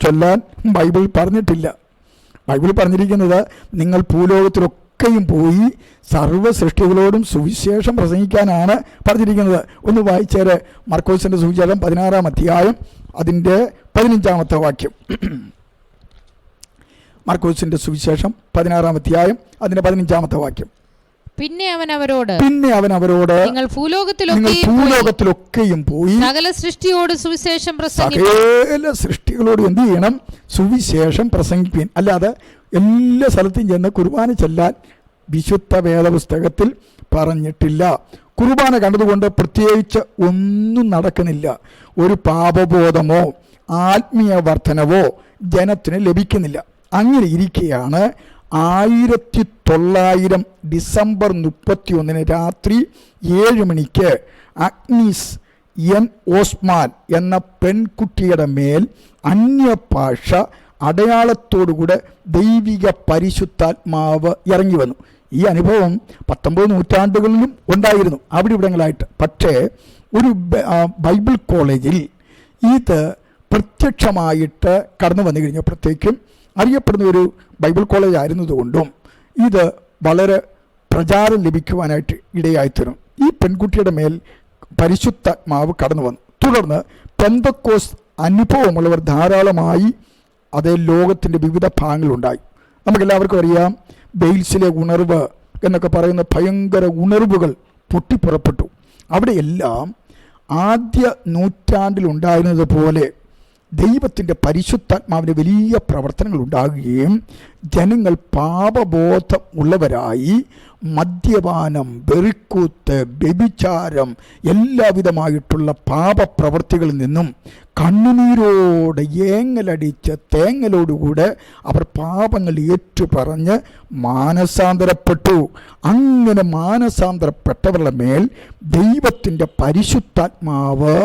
ചൊല്ലാൻ ബൈബിൾ പറഞ്ഞിട്ടില്ല. ബൈബിൾ പറഞ്ഞിരിക്കുന്നത് നിങ്ങൾ ഭൂലോകത്തിലൊക്കെയും പോയി സർവ്വ സൃഷ്ടികളോടും സുവിശേഷം പ്രസംഗിക്കാനാണ് പറഞ്ഞിരിക്കുന്നത്. ഒന്ന് വായിച്ചേരെ, മർക്കോസിൻ്റെ സുവിശേഷം 16-ാം അധ്യായം അതിൻ്റെ 15-ാമത്തെ വാക്യം. മാർക്കോസിന്റെ സുവിശേഷം 16-ാം അധ്യായം അതിന്റെ 15-ാമത്തെ വാക്യം. പിന്നെ അവൻ അവരോട് നിങ്ങൾ ഭൂലോകത്തിലൊക്കെയും പോയി സകല സൃഷ്ടിയോട് സുവിശേഷം സകല സൃഷ്ടികളോട് എന്ത് ചെയ്യണം? സുവിശേഷം പ്രസംഗിപ്പിൻ. അല്ലാതെ എല്ലാ സ്ഥലത്തും ചെന്ന് കുർബാന ചെല്ലാൻ വിശുദ്ധ വേദപുസ്തകത്തിൽ പറഞ്ഞിട്ടില്ല. കുർബാന കണ്ടതുകൊണ്ട് പ്രത്യേകിച്ച് ഒന്നും നടക്കുന്നില്ല. ഒരു പാപബോധമോ ആത്മീയ വർധനവോ ജനത്തിന് ലഭിക്കുന്നില്ല. അങ്ങനെ ഇരിക്കെയാണ് 1900 ഡിസംബർ 31 രാത്രി 7 മണിക്ക് അഗ്നീസ് എൻ ഓസ്മാൻ എന്ന പെൺകുട്ടിയുടെ മേൽ അന്യഭാഷ അടയാളത്തോടുകൂടെ ദൈവിക പരിശുദ്ധാത്മാവ് ഇറങ്ങി വന്നു. ഈ അനുഭവം 19 നൂറ്റാണ്ടുകളിലും ഉണ്ടായിരുന്നു അവിടെ ഇവിടങ്ങളായിട്ട്. പക്ഷേ ഒരു ബൈബിൾ കോളേജിൽ ഇത് പ്രത്യക്ഷമായിട്ട് കടന്നു വന്നു കഴിഞ്ഞപ്പോഴത്തേക്കും അറിയപ്പെടുന്ന ഒരു ബൈബിൾ കോളേജ് ആയിരുന്നതുകൊണ്ടും ഇത് വളരെ പ്രചാരം ലഭിക്കുവാനായിട്ട് ഇടയായിത്തീരും. ഈ പെൺകുട്ടിയുടെ മേൽ പരിശുദ്ധാത്മാവ് കടന്നു വന്നു. തുടർന്ന് പെന്തക്കോസ് അനുഭവമുള്ളവർ ധാരാളമായി അതേ ലോകത്തിൻ്റെ വിവിധ ഭാഗങ്ങളുണ്ടായി. നമുക്കെല്ലാവർക്കും അറിയാം, വെയിൽസിലെ ഉണർവ് എന്നൊക്കെ പറയുന്ന ഭയങ്കര ഉണർവുകൾ പൊട്ടിപ്പുറപ്പെട്ടു. അവിടെയെല്ലാം ആദ്യ നൂറ്റാണ്ടിലുണ്ടായിരുന്നത് പോലെ ദൈവത്തിൻ്റെ പരിശുദ്ധാത്മാവിൻ്റെ വലിയ പ്രവർത്തനങ്ങൾ ഉണ്ടാകുകയും ജനങ്ങൾ പാപബോധം ഉള്ളവരായി മദ്യപാനം, വെറിക്കൂത്ത്, വ്യഭിചാരം, എല്ലാവിധമായിട്ടുള്ള പാപപ്രവൃത്തികളിൽ നിന്നും കണ്ണുനീരോടെ ഏങ്ങലടിച്ച് തേങ്ങലോടുകൂടെ അവർ പാപങ്ങൾ ഏറ്റുപറഞ്ഞ് മാനസാന്തരപ്പെട്ടു. അങ്ങനെ മാനസാന്തരപ്പെട്ടവരുടെ മേൽ ദൈവത്തിൻ്റെ പരിശുദ്ധാത്മാവ്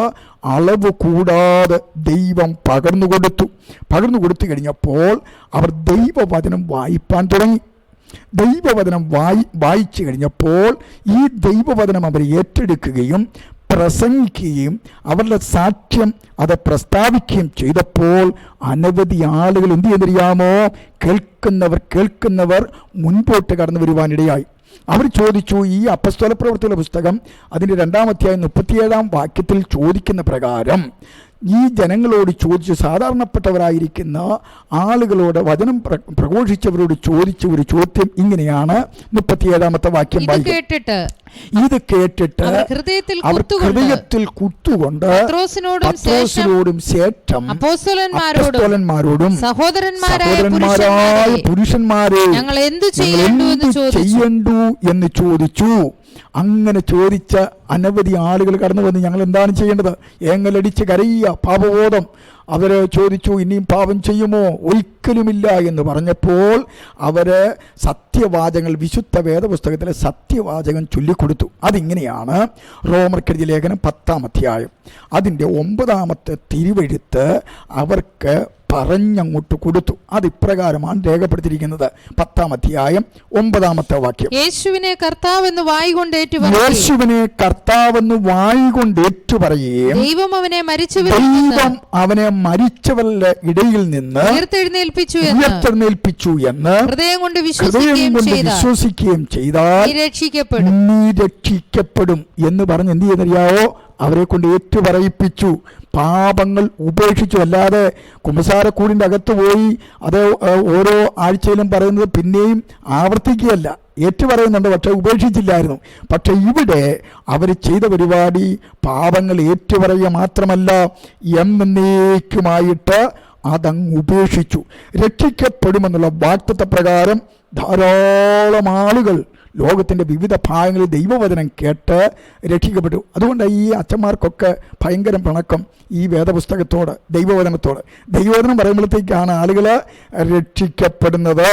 അളവ് കൂടാതെ ദൈവം പകർന്നു കൊടുത്തു കഴിഞ്ഞപ്പോൾ അവർ ദൈവവചനം വായിപ്പാൻ തുടങ്ങി. ദൈവവചനം വായിച്ചു കഴിഞ്ഞപ്പോൾ ഈ ദൈവവചനം അവർ ഏറ്റെടുക്കുകയും പ്രസംഗിക്കുകയും അവരുടെ സാക്ഷ്യം അത് പ്രസ്താവിക്കുകയും ചെയ്തപ്പോൾ അനവധി ആളുകൾ എന്ത് ചെയ്യുന്നറിയാമോ? കേൾക്കുന്നവർ മുൻപോട്ട് കടന്നു വരുവാനിടയായി. അവർ ചോദിച്ചു, ഈ അപ്പസ്തോല പ്രവൃത്തികളുടെ പുസ്തകം അതിൻ്റെ 2-ാം അധ്യായം 37-ാം വാക്യത്തിൽ ചോദിക്കുന്ന പ്രകാരം ഈ ജനങ്ങളോട് ചോദിച്ചു, സാധാരണപ്പെട്ടവരായിരിക്കുന്ന ആളുകളോട് വചനം പ്രഘോഷിച്ചവരോട് ചോദിച്ച ഒരു ചോദ്യം ഇങ്ങനെയാണ്. 37-ാമത്തെ വാക്യം ഇത് കേട്ടിട്ട് അവർ ഹൃദയത്തിൽ കുത്തുകൊണ്ട് പത്രോസിനോടും ശേഷം അപ്പോസ്തലന്മാരോടും സഹോദരന്മാരായ പുരുഷന്മാരെ ഞങ്ങൾ എന്തു ചെയ്യണ്ടു എന്ന് ചോദിച്ചു. അങ്ങനെ ചോദിച്ച അനവധി ആളുകൾ കടന്നു വന്ന് ഞങ്ങൾ എന്താണ് ചെയ്യേണ്ടത്? ഏങ്ങലടിച്ച് കരയുക, പാപബോധം. അവർ ചോദിച്ചു, ഇനിയും പാപം ചെയ്യുമോ? ഒരിക്കലുമില്ല എന്ന് പറഞ്ഞപ്പോൾ അവർ സത്യവാചകങ്ങൾ, വിശുദ്ധ വേദപുസ്തകത്തിലെ സത്യവാചകം ചൊല്ലിക്കൊടുത്തു. അതിങ്ങനെയാണ്. റോമർക്കെഴുതിയ ലേഖനം 10-ാം അധ്യായം അതിൻ്റെ 9-ാമത്തെ തിരുവെഴുത്ത് അവർക്ക് പറഞ്ഞങ്ങോട്ട് കൊടുത്തു. അത് ഇപ്രകാരമാണ് രേഖപ്പെടുത്തിയിരിക്കുന്നത്. 10-ാം അധ്യായം 9-ാമത്തെ വാക്യം. യേശുവിനെ കർത്താവെന്ന് വായികൊണ്ട് ഏറ്റുപറയുകയും ദൈവം അവനെ മരിച്ചവരുടെ ഇടയിൽ നിന്ന് ഉയർത്തെഴുന്നേൽപ്പിച്ചു എന്ന് ഹൃദയം കൊണ്ട് വിശ്വസിക്കുകയും ചെയ്താൽ നീ രക്ഷിക്കപ്പെടും എന്ന് പറഞ്ഞ് എന്ത് ചെയ്യുന്നറിയാവോ? അവരെ കൊണ്ട് ഏറ്റുപറയിപ്പിച്ചു. പാപങ്ങൾ ഉപേക്ഷിച്ചു. അല്ലാതെ കുമ്പസാരക്കൂടിൻ്റെ അകത്ത് പോയി അത് ഓരോ ആഴ്ചയിലും പറയുന്നത് പിന്നെയും ആവർത്തിക്കുകയല്ല. ഏറ്റുപറയുന്നുണ്ട്, പക്ഷെ ഉപേക്ഷിച്ചില്ലായിരുന്നു. പക്ഷെ ഇവിടെ അവർ ചെയ്ത പരിപാടി പാപങ്ങൾ ഏറ്റുപറയുക മാത്രമല്ല, എന്നേക്കുമായിട്ട് അതങ്ങ് ഉപേക്ഷിച്ചു. രക്ഷിക്കപ്പെടുമെന്നുള്ള വാഗ്ദത്ത പ്രകാരം ധാരാളം ആളുകൾ ലോകത്തിൻ്റെ വിവിധ ഭാഗങ്ങളിൽ ദൈവവചനം കേട്ട് രക്ഷിക്കപ്പെട്ടു. അതുകൊണ്ട് ഈ അച്ഛന്മാർക്കൊക്കെ ഭയങ്കര പിണക്കം ഈ വേദപുസ്തകത്തോട്, ദൈവവചനത്തോട്. ദൈവവചനം പറയുമ്പോഴത്തേക്കാണ് ആളുകൾ രക്ഷിക്കപ്പെടുന്നത്.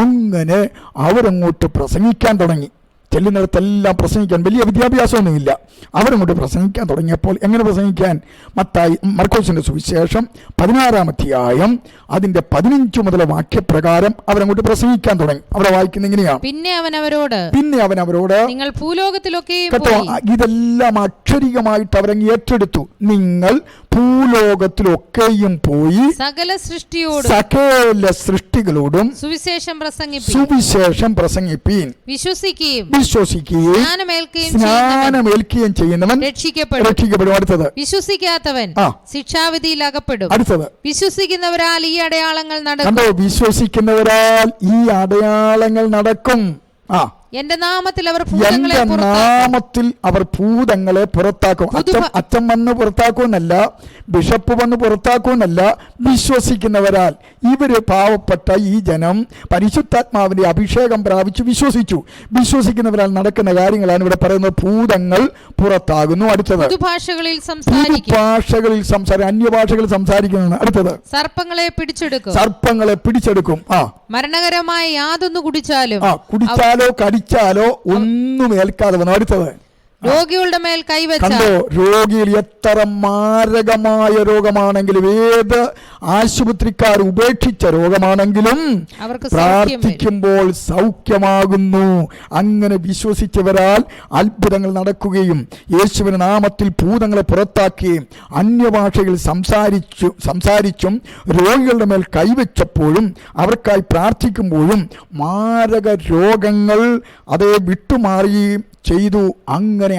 അങ്ങനെ അവരങ്ങോട്ട് പ്രസംഗിക്കാൻ തുടങ്ങി. ചെല്ലുന്നിടത്തെല്ലാം പ്രസംഗിക്കാൻ, വലിയ വിദ്യാഭ്യാസമൊന്നുമില്ല, അവരങ്ങോട്ട് പ്രസംഗിക്കാൻ തുടങ്ങിയപ്പോൾ എങ്ങനെ പ്രസംഗിക്കാൻ? മർക്കോസിന്റെ സുവിശേഷം 16-ാം അധ്യായം അതിന്റെ 15 മുതൽ വാക്യപ്രകാരം അവരങ്ങോട്ട് പ്രസംഗിക്കാൻ തുടങ്ങി. അവിടെ വായിക്കുന്ന ഇങ്ങനെയാണ്. പിന്നെ അവൻ അവരോട് നിങ്ങൾ ഭൂലോകത്തിലൊക്കെ, കേട്ടോ, ഇതെല്ലാം അക്ഷരികമായിട്ട് അവരങ്ങ് ഏറ്റെടുത്തു. നിങ്ങൾ ഭൂലോകത്തിലൊക്കെയും പോയി സകല സൃഷ്ടികളോടും സുവിശേഷം പ്രസംഗിപ്പീൻ. വിശ്വസിക്കുകയും സ്നാനമേൽക്കുകയും ചെയ്യുന്നവൻ രക്ഷിക്കപ്പെടും. അടുത്തത് വിശ്വസിക്കാത്തവൻ ശിക്ഷാവിധിയിൽ അകപ്പെടും. അടുത്തത് വിശ്വസിക്കുന്നവരാൽ ഈ അടയാളങ്ങൾ നടക്കും. വിശ്വസിക്കുന്നവരാൽ ഈ അടയാളങ്ങൾ നടക്കും. എന്റെ നാമത്തിൽ അവർ ഭൂതങ്ങളെ പുറത്താക്കും. അച്ഛൻ വന്ന് പുറത്താക്കുമെന്നല്ല, ബിഷപ്പ് വന്ന് പുറത്താക്കുമെന്നല്ല, വിശ്വസിക്കുന്നവരാൽ. ഇവര് പാവപ്പെട്ട ഈ ജനം പരിശുദ്ധാത്മാവിന്റെ അഭിഷേകം പ്രാപിച്ചു വിശ്വസിക്കുന്നവരാൽ നടക്കുന്ന കാര്യങ്ങളാണ് ഇവിടെ പറയുന്നത്. ഭൂതങ്ങൾ പുറത്താകുന്നു. അടുത്തത് ഭാഷകളിൽ അന്യഭാഷകളിൽ സംസാരിക്കുന്നു. അടുത്തത് സർപ്പങ്ങളെ പിടിച്ചെടുക്കും. മരണകരമായ യാതൊന്നു കുടിച്ചാലോ കടിച്ചാലോ ഒന്നും ഏൽക്കാതെ വന്നു. അടുത്തത് രോഗികളുടെ മേൽ കൈവച്ചോ. രോഗിയിൽ എത്ര മാരകമായ രോഗമാണെങ്കിലും, ഏത് ആശുപത്രിക്കാർ ഉപേക്ഷിച്ച രോഗമാണെങ്കിലും പ്രാർത്ഥിക്കുമ്പോൾ സൗഖ്യമാകുന്നു. അങ്ങനെ വിശ്വസിച്ചവരാൽ അത്ഭുതങ്ങൾ നടക്കുകയും യേശുവിന്റെ നാമത്തിൽ ഭൂതങ്ങളെ പുറത്താക്കുകയും അന്യഭാഷയിൽ സംസാരിച്ചും രോഗികളുടെ മേൽ കൈവച്ചപ്പോഴും അവർക്കായി പ്രാർത്ഥിക്കുമ്പോഴും മാരക രോഗങ്ങൾ അതേ വിട്ടുമാറുകയും ചെയ്തു. അങ്ങനെ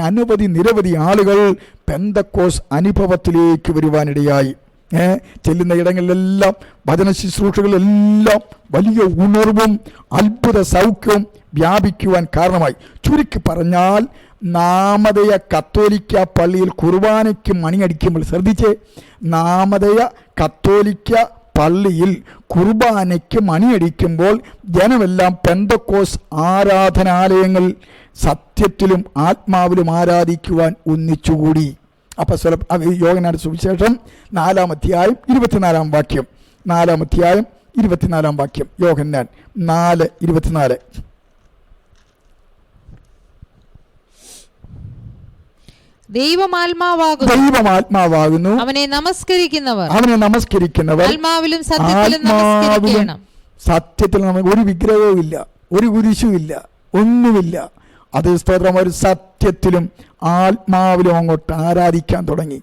നിരവധി ആളുകൾ പെന്തക്കോസ് അനുഭവത്തിലേക്ക് വരുവാനിടയായി. ചെല്ലുന്ന ഇടങ്ങളിലെല്ലാം വചന ശുശ്രൂഷകളിലെല്ലാം വലിയ ഉണർവും അത്ഭുത സൗഖ്യവും വ്യാപിക്കുവാൻ കാരണമായി. ചുരുക്കി പറഞ്ഞാൽ, നാമധേയ കത്തോലിക്ക പള്ളിയിൽ കുർബാനയ്ക്ക് മണിയടിക്കുമ്പോൾ ശ്രദ്ധിച്ചേ, നാമധേയ കത്തോലിക്ക പള്ളിയിൽ കുർബാനയ്ക്ക് മണിയടിക്കുമ്പോൾ ജനമെല്ലാം പെന്തക്കോസ് ആരാധനാലയങ്ങൾ സത്യത്തിലും ആത്മാവിലും ആരാധിക്കുവാൻ ഒന്നിച്ചുകൂടി. യോഹന്നാന്റെ സുവിശേഷം 4-ാം അധ്യായം 24-ാം വാക്യം. 4-ാം അധ്യായം 24-ാം വാക്യം. യോഹന്നാൻ 4:24. ദൈവമാത്മാവാകുന്നു. അവനെ നമസ്കരിക്കുന്നവർ ആത്മാവിലും സത്യത്തിൽ നമുക്ക് ഒരു വിഗ്രഹവും ഇല്ല, ഒരു കുരിശും ഇല്ല, ഒന്നുമില്ല. അത് സ്തോത്രം, ഒരു സത്യത്തിലും ആത്മാവിലും അങ്ങോട്ട് ആരാധിക്കാൻ തുടങ്ങി.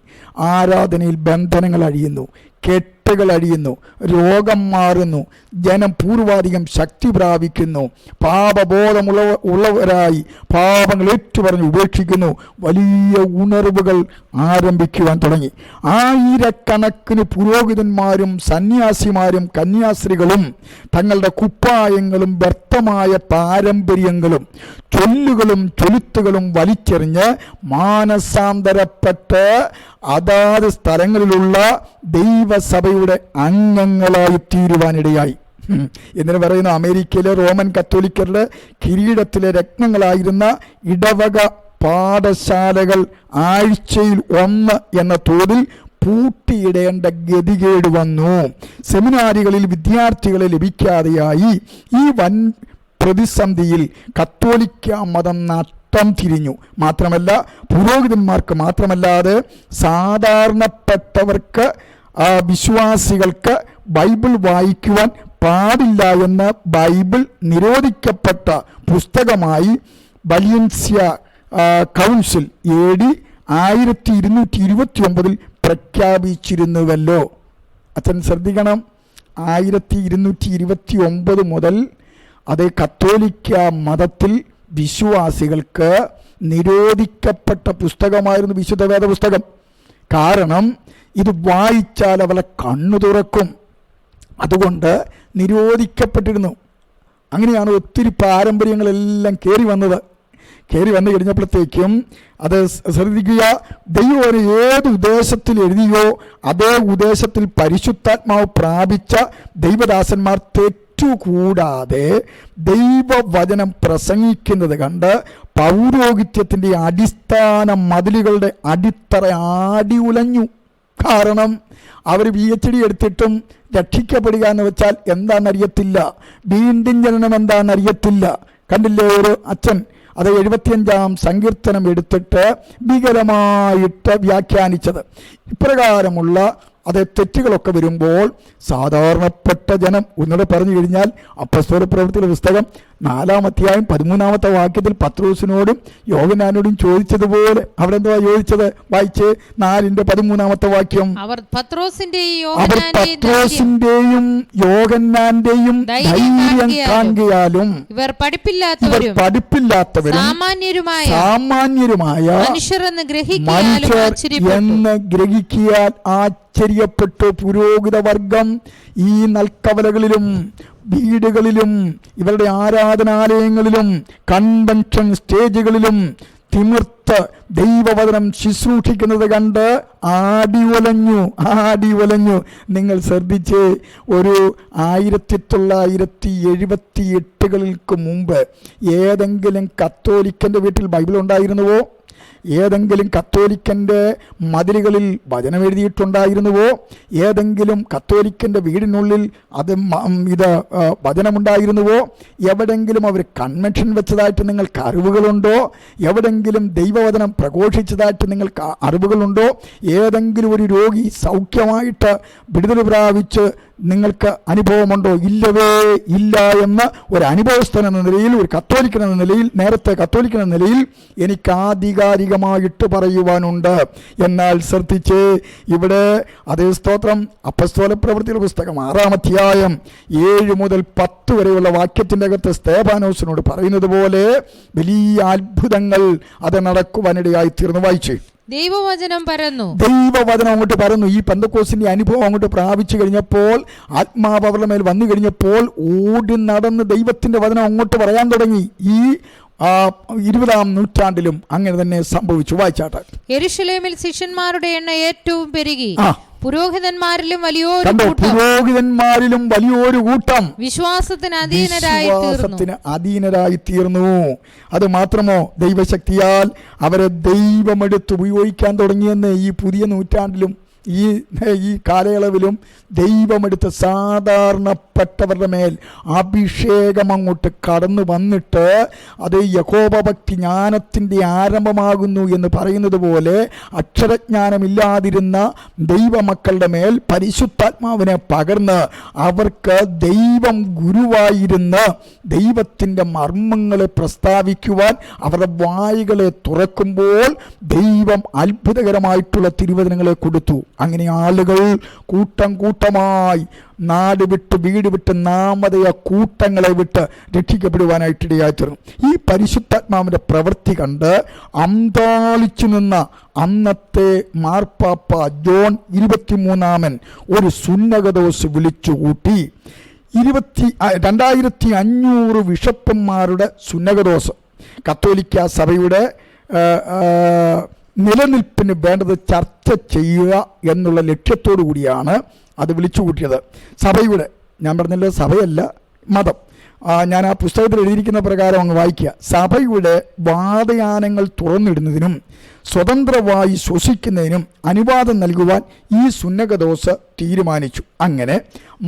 ആരാധനയിൽ ബന്ധനങ്ങൾ അഴിയുന്നു, കെട്ടുകൾ അഴിയുന്നു, രോഗം മാറുന്നു, ജനം പൂർവാധികം ശക്തി പ്രാപിക്കുന്നു, പാപബോധമുള്ളവരായി പാപങ്ങൾ ഏറ്റുപറഞ്ഞ് ഉപേക്ഷിക്കുന്നു, വലിയ ഉണർവുകൾ ആരംഭിക്കുവാൻ തുടങ്ങി. ആയിരക്കണക്കിന് പുരോഹിതന്മാരും സന്യാസിമാരും കന്യാസ്ത്രീകളും തങ്ങളുടെ കുപ്പായങ്ങളും വ്യർത്ഥമായ പാരമ്പര്യങ്ങളും ചൊല്ലുകളും ചൊലുത്തുകളും വലിച്ചെറിഞ്ഞ് മാനസാന്തരപ്പെട്ട് അതാത് സ്ഥലങ്ങളിലുള്ള ദൈവസഭയുടെ അംഗങ്ങളായി തീരുവാനിടയായി. എന്നിട്ട് പറയുന്ന, അമേരിക്കയിലെ റോമൻ കത്തോലിക്കരുടെ കിരീടത്തിലെ രത്നങ്ങളായിരുന്ന ഇടവക പാഠശാലകൾ ആഴ്ചയിൽ 1 എന്ന തോതിൽ പൂട്ടിയിടേണ്ട ഗതികേട് വന്നു. സെമിനാരികളിൽ വിദ്യാർത്ഥികളെ ലഭിക്കാതെയായി. ഈ വൻ പ്രതിസന്ധിയിൽ കത്തോലിക്ക മതം നട്ടം തിരിഞ്ഞു. മാത്രമല്ല, പുരോഹിതന്മാർക്ക് മാത്രമല്ലാതെ സാധാരണപ്പെട്ടവർക്ക്, വിശ്വാസികൾക്ക് ബൈബിൾ വായിക്കുവാൻ പാടില്ല എന്ന് ബൈബിൾ നിരോധിക്കപ്പെട്ട പുസ്തകമായി വലൻസിയ കൗൺസിൽ AD 1229 പ്രഖ്യാപിച്ചിരുന്നുവല്ലോ. അച്ഛൻ ശ്രദ്ധിക്കണം, 1229 മുതൽ അതേ കത്തോലിക്ക മതത്തിൽ വിശ്വാസികൾക്ക് നിരോധിക്കപ്പെട്ട പുസ്തകമായിരുന്നു വിശുദ്ധ വേദ പുസ്തകം. കാരണം ഇത് വായിച്ചാൽ അവളെ കണ്ണു തുറക്കും. അതുകൊണ്ട് നിരോധിക്കപ്പെട്ടിരുന്നു. അങ്ങനെയാണ് ഒത്തിരി പാരമ്പര്യങ്ങളെല്ലാം കയറി വന്നു കഴിഞ്ഞപ്പോഴത്തേക്കും അത് ശ്രദ്ധിക്കുക, ദൈവം ഏത് ഉദ്ദേശത്തിൽ എഴുതിയോ അതേ ഉദ്ദേശത്തിൽ പരിശുദ്ധാത്മാവ് പ്രാപിച്ച ദൈവദാസന്മാർ തെറ്റുകൂടാതെ ദൈവവചനം പ്രസംഗിക്കുന്നത് കണ്ട് പൗരോഹിത്യത്തിൻ്റെ അടിസ്ഥാന മതിലുകളുടെ അടിത്തറ ആടി ഉലഞ്ഞു. കാരണം അവർ PhD എടുത്തിട്ടും രക്ഷിക്കപ്പെടുക എന്ന് വെച്ചാൽ എന്താണെന്നറിയത്തില്ല, വീണ്ടും ജനനം എന്താണെന്നറിയത്തില്ല. കണ്ടില്ലേ ഒരു അച്ഛൻ അത് 75-ാം സങ്കീർത്തനം എടുത്തിട്ട് ഭീകരമായിട്ട് വ്യാഖ്യാനിച്ചത്. ഇപ്രകാരമുള്ള അത് തെറ്റുകളൊക്കെ വരുമ്പോൾ സാധാരണപ്പെട്ട ജനം ഒന്നുകൂടെ പറഞ്ഞു കഴിഞ്ഞാൽ അപ്പസ്തോല പ്രവൃത്തിയുടെ പുസ്തകം 4-ാം അധ്യായം 13-ാമത്തെ വാക്യത്തിൽ പത്രോസിനോടും യോഹന്നാനോടും ചോദിച്ചതുപോലെ അവിടെ എന്തുവാ ചോദിച്ചത്? വായിച്ച് 4:13 വാക്യം. അവർ പത്രോസിന്റെയും യോഹന്നാന്റെയും ധൈര്യം കാണുകയാലും ഇവർ പഠിപ്പില്ലാത്തവരും സാമാന്യരുമായ മനുഷ്യർ എന്ന് ഗ്രഹിക്കാൻ ആശ്ചര്യപ്പെട്ടു. പുരോഹിത വർഗം ഈ നൽക്കവലകളിലും വീടുകളിലും ഇവരുടെ ആരാധനാലയങ്ങളിലും കൺവെൻഷൻ സ്റ്റേജുകളിലും തിമിർത്ത് ദൈവവചനം ശുശ്രൂഷിക്കുന്നത് കണ്ട് ആടിവലഞ്ഞു. നിങ്ങൾ ശ്രദ്ധിച്ച്, ഒരു 1978 മുമ്പ് ഏതെങ്കിലും കത്തോലിക്കൻ്റെ വീട്ടിൽ ബൈബിൾ ഉണ്ടായിരുന്നുവോ? ഏതെങ്കിലും കത്തോലിക്കൻ്റെ മതിലുകളിൽ വചനം എഴുതിയിട്ടുണ്ടായിരുന്നുവോ? ഏതെങ്കിലും കത്തോലിക്കൻ്റെ വീടിനുള്ളിൽ ഇത് വചനമുണ്ടായിരുന്നുവോ? എവിടെങ്കിലും അവർ കൺവെൻഷൻ വെച്ചതായിട്ട് നിങ്ങൾക്ക് അറിവുകളുണ്ടോ? എവിടെങ്കിലും ദൈവവചനം പ്രഘോഷിച്ചതായിട്ട് നിങ്ങൾക്ക് അറിവുകളുണ്ടോ? ഏതെങ്കിലും ഒരു രോഗി സൗഖ്യമായിട്ട് വിടുതൽ പ്രാപിച്ച് നിങ്ങൾക്ക് അനുഭവമുണ്ടോ? ഇല്ലവേ ഇല്ല എന്ന് ഒരു അനുഭവസ്ഥൻ എന്ന നിലയിൽ, ഒരു കത്തോലിക്കൻ എന്ന നിലയിൽ, നേരത്തെ കത്തോലിക്കൻ എന്ന നിലയിൽ എനിക്ക് ആധികാരികമായിട്ട് പറയുവാനുണ്ട്. എന്നാൽ ശ്രദ്ധിച്ച്, ഇവിടെ അതേ സ്തോത്രം അപ്പസ്തോല പ്രവൃത്തിയുടെ പുസ്തകം 6-ാം അധ്യായം 7 മുതൽ 10 വരെയുള്ള വാക്യത്തിൻ്റെ അകത്ത് സ്തേഫാനോസിനോട് പറയുന്നത് പോലെ വലിയ അത്ഭുതങ്ങൾ അത് നടക്കുവാനിടയായി തീർന്നു. വായിച്ച് ദൈവവചനം അങ്ങോട്ട് പരന്നു. ഈ പെന്തക്കോസ്തിന്റെ അനുഭവം അങ്ങോട്ട് പ്രാപിച്ചു കഴിഞ്ഞപ്പോൾ, ആത്മാവ് അവരുടെ മേൽ വന്നു കഴിഞ്ഞപ്പോൾ ഓടി നടന്ന് ദൈവത്തിന്റെ വചനം അങ്ങോട്ട് പറയാൻ തുടങ്ങി. ഈ 20-ാം നൂറ്റാണ്ടിലും അങ്ങനെ തന്നെ സംഭവിച്ചു. വായിച്ചാട്ടെ. യെരൂശലേമിൽ ശിഷ്യന്മാരുടെ എണ്ണം ഏറ്റവും പെരുകി, പുരോഹിതന്മാരിലും വലിയൊരു കൂട്ടം വിശ്വാസത്തിന് അധീനരായി തീർന്നു. അത് മാത്രമോ, ദൈവശക്തിയാൽ അവരെ ദൈവമെടുത്ത് ഉപയോഗിക്കാൻ തുടങ്ങിയെന്ന് ഈ പുതിയ നൂറ്റാണ്ടിലും ഈ കാലയളവിലും ദൈവമെടുത്ത് സാധാരണപ്പെട്ടവരുടെ മേൽ അഭിഷേകം അങ്ങോട്ട് കടന്നു വന്നിട്ട്, അത് യഹോവഭക്തി ജ്ഞാനത്തിൻ്റെ ആരംഭമാകുന്നു എന്ന് പറയുന്നത് പോലെ അക്ഷരജ്ഞാനമില്ലാതിരുന്ന ദൈവമക്കളുടെ മേൽ പരിശുദ്ധാത്മാവിനെ പകർന്ന് അവർക്ക് ദൈവം ഗുരുവായിരുന്ന് ദൈവത്തിൻ്റെ മർമ്മങ്ങളെ പ്രസ്താവിക്കുവാൻ അവരുടെ വായുകളെ തുറക്കുമ്പോൾ ദൈവം അത്ഭുതകരമായിട്ടുള്ള തിരുവചനങ്ങളെ കൊടുത്തു. അങ്ങനെ ആളുകൾ കൂട്ടമായി നാട് വിട്ട് വീട് വിട്ട് നാമതയ കൂട്ടങ്ങളെ വിട്ട് രക്ഷിക്കപ്പെടുവാനായിട്ടിടയായിത്തീർന്നു. ഈ പരിശുദ്ധാത്മാവിൻ്റെ പ്രവൃത്തി കണ്ട് അന്താളിച്ചു നിന്ന അന്നത്തെ മാർപ്പാപ്പ ജോൺ 23-ാമൻ ഒരു സുന്നകദോസ് വിളിച്ചുകൂട്ടി. 2500 ബിഷപ്പന്മാരുടെ സുന്നകദോസ് കത്തോലിക്ക സഭയുടെ നിലനിൽപ്പിന് വേണ്ടത് ചർച്ച ചെയ്യുക എന്നുള്ള ലക്ഷ്യത്തോടു കൂടിയാണ് അത് വിളിച്ചു കൂട്ടിയത്. സഭയുടെ, ഞാൻ പറഞ്ഞല്ലോ സഭയല്ല മതം, ഞാൻ ആ പുസ്തകത്തിൽ എഴുതിയിരിക്കുന്ന പ്രകാരം അങ്ങ് വായിക്കുക. സഭയുടെ വാദയാനങ്ങൾ തുറന്നിടുന്നതിനും സ്വതന്ത്രമായി ശ്വസിക്കുന്നതിനും അനുവാദം നൽകുവാൻ ഈ സുന്നകദോസ് തീരുമാനിച്ചു. അങ്ങനെ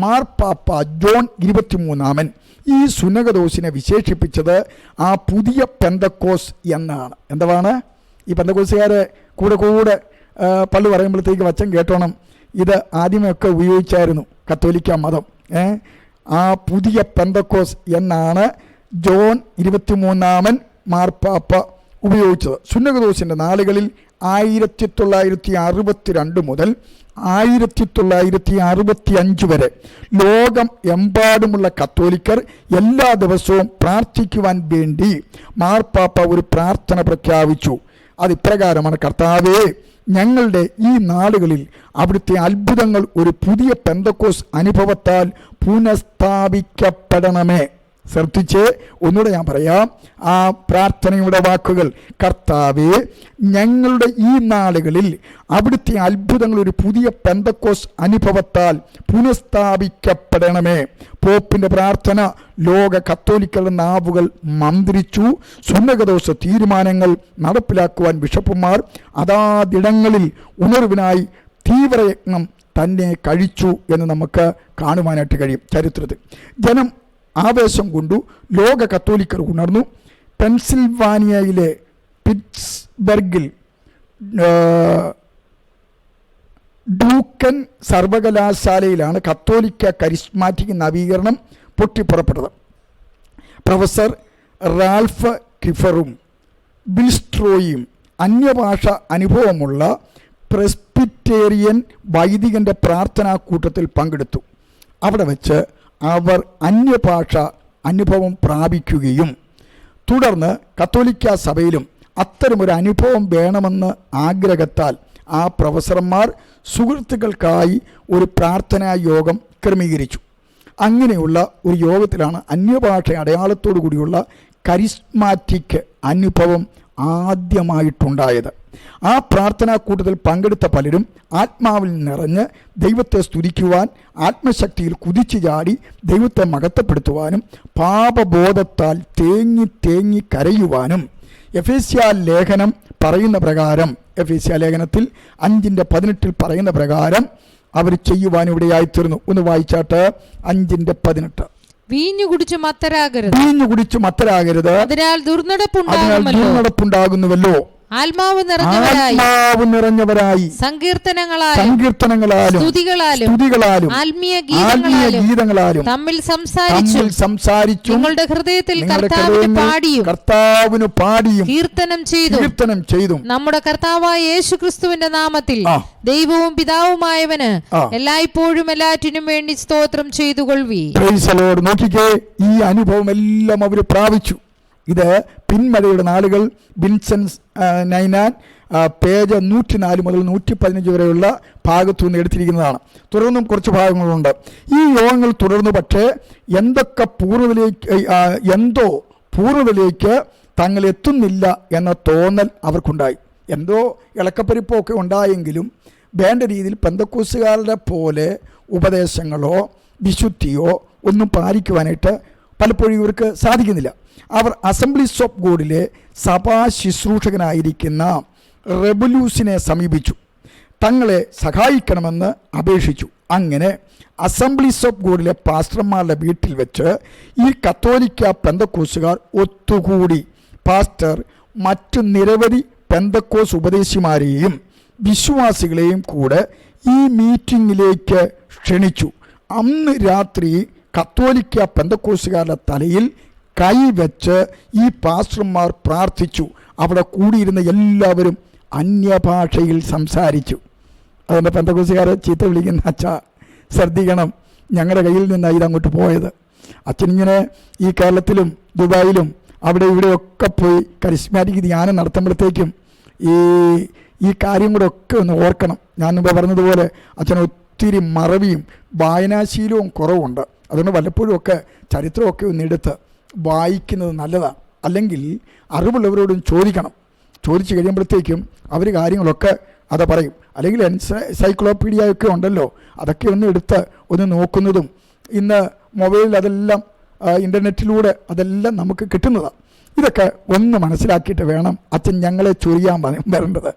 മാർപ്പാപ്പ ജോൺ 23-ാമൻ ഈ സുന്നകദോസിനെ വിശേഷിപ്പിച്ചത് ആ പുതിയ പെന്തക്കോസ് എന്നാണ്. എന്താണ് ഈ പെന്തക്കോസുകാരെ കൂടെ പള്ളി പറയുമ്പോഴത്തേക്ക് വച്ചൻ കേട്ടോണം, ഇത് ആദ്യമൊക്കെ ഉപയോഗിച്ചായിരുന്നു കത്തോലിക്ക മതം. ആ പുതിയ പെന്തക്കോസ് എന്നാണ് ജോൺ 23-ാമൻ മാർപ്പാപ്പ ഉപയോഗിച്ചത്. സുന്നകദോസിൻ്റെ നാളുകളിൽ 1962 മുതൽ 1965 വരെ ലോകം എമ്പാടുമുള്ള കത്തോലിക്കർ എല്ലാ ദിവസവും പ്രാർത്ഥിക്കുവാൻ വേണ്ടി മാർപ്പാപ്പ ഒരു പ്രാർത്ഥന പ്രഖ്യാപിച്ചു. അതിപ്രകാരമാണ്: കർത്താവേ, ഞങ്ങളുടെ ഈ നാടുകളിൽ അവിടുത്തെ അത്ഭുതങ്ങൾ ഒരു പുതിയ പെന്തക്കോസ് അനുഭവത്താൽ പുനഃസ്ഥാപിക്കപ്പെടണമേ. ശ്രദ്ധിച്ച് ഒന്നുകൂടെ ഞാൻ പറയാം ആ പ്രാർത്ഥനയുടെ വാക്കുകൾ. കർത്താവേ, ഞങ്ങളുടെ ഈ നാളുകളിൽ അവിടുത്തെ അത്ഭുതങ്ങൾ ഒരു പുതിയ പെന്തക്കോസ് അനുഭവത്താൽ പുനഃസ്ഥാപിക്കപ്പെടണമേ. പോപ്പിൻ്റെ പ്രാർത്ഥന ലോക കത്തോലിക്കരുടെ നാവുകൾ മന്ത്രിച്ചു. സുന്നകദോസ തീരുമാനങ്ങൾ നടപ്പിലാക്കുവാൻ ബിഷപ്പുമാർ അതാതിടങ്ങളിൽ ഉണർവിനായി തീവ്രയത്നം തന്നെ കഴിച്ചു എന്ന് നമുക്ക് കാണുവാനായിട്ട് കഴിയും. ചരിത്രത്തിൽ ജനം ആവേശം കൊണ്ടു. ലോക കത്തോലിക്കർ ഉണർന്നു. പെൻസിൽവാനിയയിലെ പിറ്റ്സ്ബർഗിൽ ഡൂക്കൻ സർവകലാശാലയിലാണ് കത്തോലിക്ക കരിസ്മാറ്റിക് നവീകരണം പൊട്ടിപ്പുറപ്പെട്ടത്. പ്രൊഫസർ റാൽഫ് കിഫറും ബിൽസ്ട്രോയും അന്യഭാഷ അനുഭവമുള്ള പ്രസ്ബിറ്റേറിയൻ വൈദികൻ്റെ പ്രാർത്ഥനാ കൂട്ടത്തിൽ പങ്കെടുത്തു. അവിടെ വെച്ച് അവർ അന്യഭാഷ അനുഭവം പ്രാപിക്കുകയും തുടർന്ന് കത്തോലിക്ക സഭയിലും അത്തരമൊരു അനുഭവം വേണമെന്ന് ആഗ്രഹത്താൽ ആ പ്രൊഫസർമാർ സുഹൃത്തുക്കൾക്കായി ഒരു പ്രാർത്ഥനാ യോഗം ക്രമീകരിച്ചു. അങ്ങനെയുള്ള ഒരു യോഗത്തിലാണ് അന്യഭാഷ അടയാളത്തോടു കൂടിയുള്ള കരിസ്മാറ്റിക് അനുഭവം ആദ്യമായിട്ടുണ്ടായത്. ആ പ്രാർത്ഥനാ കൂട്ടത്തിൽ പങ്കെടുത്ത പലരും ആത്മാവിൽ നിറഞ്ഞ് ദൈവത്തെ സ്തുതിക്കുവാൻ, ആത്മശക്തിയിൽ കുതിച്ചു ചാടി ദൈവത്തെ മഹത്വപ്പെടുത്തുവാനും പാപബോധത്താൽ തേങ്ങി തേങ്ങി കരയുവാനും എഫേസ്യ ലേഖനം പറയുന്ന പ്രകാരം, എഫേസ്യ ലേഖനത്തിൽ 5:18 പറയുന്ന പ്രകാരം അവർ ചെയ്യുവാൻ ഇവിടെയായിത്തീർന്നു. ഒന്ന് വായിച്ചാട്ട് 5:18. വീഞ്ഞു കുടിച്ചു മത്തരാകരുത്, അതിനാൽ ദുർനടപ്പുണ്ടാകുന്നുവല്ലോ. ആത്മാവ് നിറഞ്ഞവരായി സങ്കീർത്തനങ്ങളാലും സ്തുതികളാലും ആത്മീയ ഗീതങ്ങളാലും തമ്മിൽ സംസാരിച്ചു നിങ്ങളുടെ ഹൃദയത്തിൽ കർത്താവിന് പാടിയും കീർത്തനം ചെയ്തു നമ്മുടെ കർത്താവായ യേശുക്രിസ്തുവിന്റെ നാമത്തിൽ ദൈവവും പിതാവുമായവന് എല്ലായ്പ്പോഴും എല്ലാറ്റിനും വേണ്ടി സ്തോത്രം ചെയ്തുകൊള്ളി. നോക്കിക്കേ, ഈ അനുഭവം എല്ലാം അവർ പ്രാപിച്ചു. ഇത് പിന്മഴയുടെ നാളുകൾ, വിൻസെൻസ് നൈനാൻ, പേജ് 104 മുതൽ 115 വരെയുള്ള ഭാഗത്തു നിന്ന് എടുത്തിരിക്കുന്നതാണ്. തുടർന്നും കുറച്ച് ഭാഗങ്ങളുണ്ട്. ഈ യോഗങ്ങൾ തുടർന്നു. പക്ഷേ എന്തോ പൂർണ്ണതയിലേക്ക് തങ്ങൾ എത്തുന്നില്ല എന്ന തോന്നൽ അവർക്കുണ്ടായി. എന്തോ ഇളക്കപ്പരിപ്പൊക്കെ ഉണ്ടായെങ്കിലും വേണ്ട രീതിയിൽ പെന്തക്കോസ്തുകാരുടെ പോലെ ഉപദേശങ്ങളോ വിശുദ്ധിയോ ഒന്നും പാലിക്കുവാനായിട്ട് പലപ്പോഴും ഇവർക്ക് സാധിക്കുന്നില്ല. അവർ അസംബ്ലീസ് ഓഫ് ഗോഡിലെ സഭാ ശുശ്രൂഷകനായിരിക്കുന്ന റെബലൂസിനെ സമീപിച്ചു, തങ്ങളെ സഹായിക്കണമെന്ന് അപേക്ഷിച്ചു. അങ്ങനെ അസംബ്ലീസ് ഓഫ് ഗോഡിലെ പാസ്റ്റർമാരുടെ വീട്ടിൽ വെച്ച് ഈ കത്തോലിക്ക പെന്തക്കോസുകാർ ഒത്തുകൂടി. പാസ്റ്റർ മറ്റു നിരവധി പെന്തക്കോസ് ഉപദേശിമാരെയും വിശ്വാസികളെയും കൂടെ ഈ മീറ്റിങ്ങിലേക്ക് ക്ഷണിച്ചു. അന്ന് രാത്രി കത്തോലിക്ക പെന്തക്കോസുകാരുടെ തലയിൽ കൈവച്ച് ഈ പാസ്റ്റർമാർ പ്രാർത്ഥിച്ചു. അവിടെ കൂടിയിരുന്ന എല്ലാവരും അന്യഭാഷയിൽ സംസാരിച്ചു. അതുകൊണ്ട് പെന്തക്കോസുകാരെ ചീത്ത വിളിക്കുന്ന അച്ഛ ശ്രദ്ധിക്കണം, ഞങ്ങളുടെ കയ്യിൽ നിന്നാണ് ഇതങ്ങോട്ട് പോയത്. അച്ഛനിങ്ങനെ ഈ കേരളത്തിലും ദുബായിലും അവിടെ ഇവിടെയൊക്കെ പോയി കരിസ്മാറ്റിക് ധ്യാനം നടത്തുമ്പോഴത്തേക്കും ഈ കാര്യം കൂടെ ഒക്കെ ഒന്ന് ഓർക്കണം. ഞാൻ മുമ്പ് പറഞ്ഞതുപോലെ അച്ഛന് ഒത്തിരി മറവിയും വായനാശീലവും കുറവുണ്ട്. അതുകൊണ്ട് വല്ലപ്പോഴും ഒക്കെ ചരിത്രമൊക്കെ ഒന്ന് എടുത്ത് വായിക്കുന്നത് നല്ലതാണ്. അല്ലെങ്കിൽ അറിവുള്ളവരോടും ചോദിക്കണം. ചോദിച്ചു കഴിയുമ്പോഴത്തേക്കും അവർ കാര്യങ്ങളൊക്കെ അത് പറയും. അല്ലെങ്കിൽ എൻസൈക്ലോപീഡിയ ഒക്കെ ഉണ്ടല്ലോ, അതൊക്കെ ഒന്ന് എടുത്ത് ഒന്ന് നോക്കുന്നതും ഇന്ന് മൊബൈലിൽ അതെല്ലാം ഇൻ്റർനെറ്റിലൂടെ അതെല്ലാം നമുക്ക് കിട്ടുന്നതാണ്. ഇതൊക്കെ ഒന്ന് മനസ്സിലാക്കിയിട്ട് വേണം അച്ഛൻ ഞങ്ങളെ ചൊറിയാൻ വരേണ്ടത്.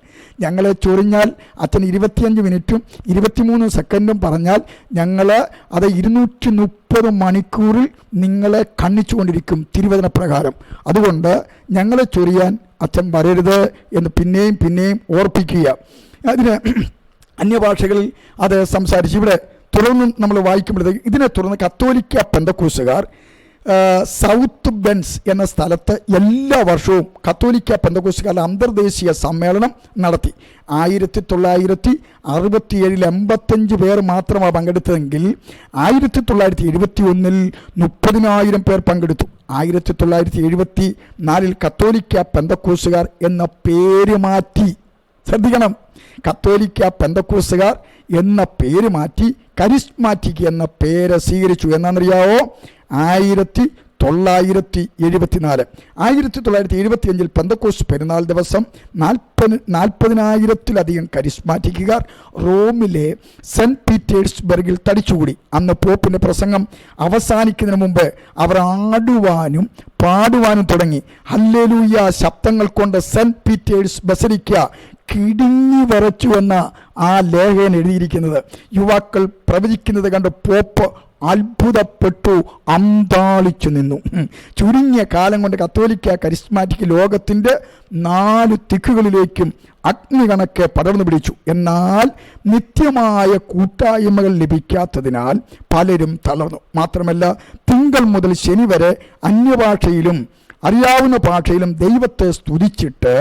ഞങ്ങളെ ചൊറിഞ്ഞാൽ അച്ഛൻ 25 മിനിറ്റും 23 സെക്കൻഡും പറഞ്ഞാൽ ഞങ്ങൾ അത് 230 മണിക്കൂറിൽ നിങ്ങളെ കണ്ണിച്ചുകൊണ്ടിരിക്കും തിരുവചന പ്രകാരം. അതുകൊണ്ട് ഞങ്ങളെ ചൊറിയാൻ അച്ഛൻ വരരുത് എന്ന് പിന്നെയും ഓർപ്പിക്കുക. അതിന് അന്യഭാഷകളിൽ അത് സംസാരിച്ച് ഇവിടെ തുടർന്നും നമ്മൾ വായിക്കുമ്പോഴത്തേക്ക് ഇതിനെ തുടർന്ന് കത്തോലിക്ക പെന്തക്കോസുകാർ സൗത്ത് ബെൻസ് എന്ന സ്ഥലത്ത് എല്ലാ വർഷവും കത്തോലിക്ക പെന്തക്കോസ്തുകാരുടെ അന്തർദേശീയ സമ്മേളനം നടത്തി. 1967 85 പേർ മാത്രമാണ് പങ്കെടുത്തതെങ്കിൽ 1971 30,000 പേർ പങ്കെടുത്തു. 1974 കത്തോലിക്ക പെന്തക്കോസ്തുകാർ എന്ന പേര് മാറ്റി. ശ്രദ്ധിക്കണം, കത്തോലിക്ക പെന്തക്കോസ്തുകാർ എന്ന പേര് മാറ്റി കരിസ്മാറ്റിക് എന്ന പേര് സ്വീകരിച്ചു. എന്നാണെന്നറിയാവോ? 1974 1975 പെന്തക്കോസ്ത് പെരുന്നാൾ ദിവസം 40,000-ലധികം കരിസ്മാറ്റിക്കുകാർ റോമിലെ സെന്റ് പീറ്റേഴ്സ്ബർഗിൽ തടിച്ചുകൂടി. അന്ന് പോപ്പിന്റെ പ്രസംഗം അവസാനിക്കുന്നതിന് മുമ്പ് അവർ ആടുവാനും പാടുവാനും തുടങ്ങി. ഹല്ലേലൂയ ശബ്ദങ്ങൾ കൊണ്ട് സെന്റ് പീറ്റേഴ്സ് ബസലിക്ക കിടുങ്ങി വിറച്ചു എന്ന ആ ലേഖകൻ എഴുതിയിരിക്കുന്നത്. യുവാക്കൾ പ്രവചിക്കുന്നത് കണ്ട് പോപ്പ് അത്ഭുതപ്പെട്ടു, അന്താളിച്ചു നിന്നു. ചുരുങ്ങിയ കാലം കൊണ്ട് കത്തോലിക്ക കരിസ്മാറ്റിക് ലോകത്തിൻ്റെ 4 ദിക്കുകളിലേക്കും അഗ്നി കണക്കെ പടർന്നു പിടിച്ചു. എന്നാൽ നിത്യമായ കൂട്ടായ്മകൾ ലഭിക്കാത്തതിനാൽ പലരും തളർന്നു. മാത്രമല്ല, തിങ്കൾ മുതൽ ശനി വരെ അന്യഭാഷയിലും അറിയാവുന്ന ഭാഷയിലും ദൈവത്തെ സ്തുതിച്ചിട്ട്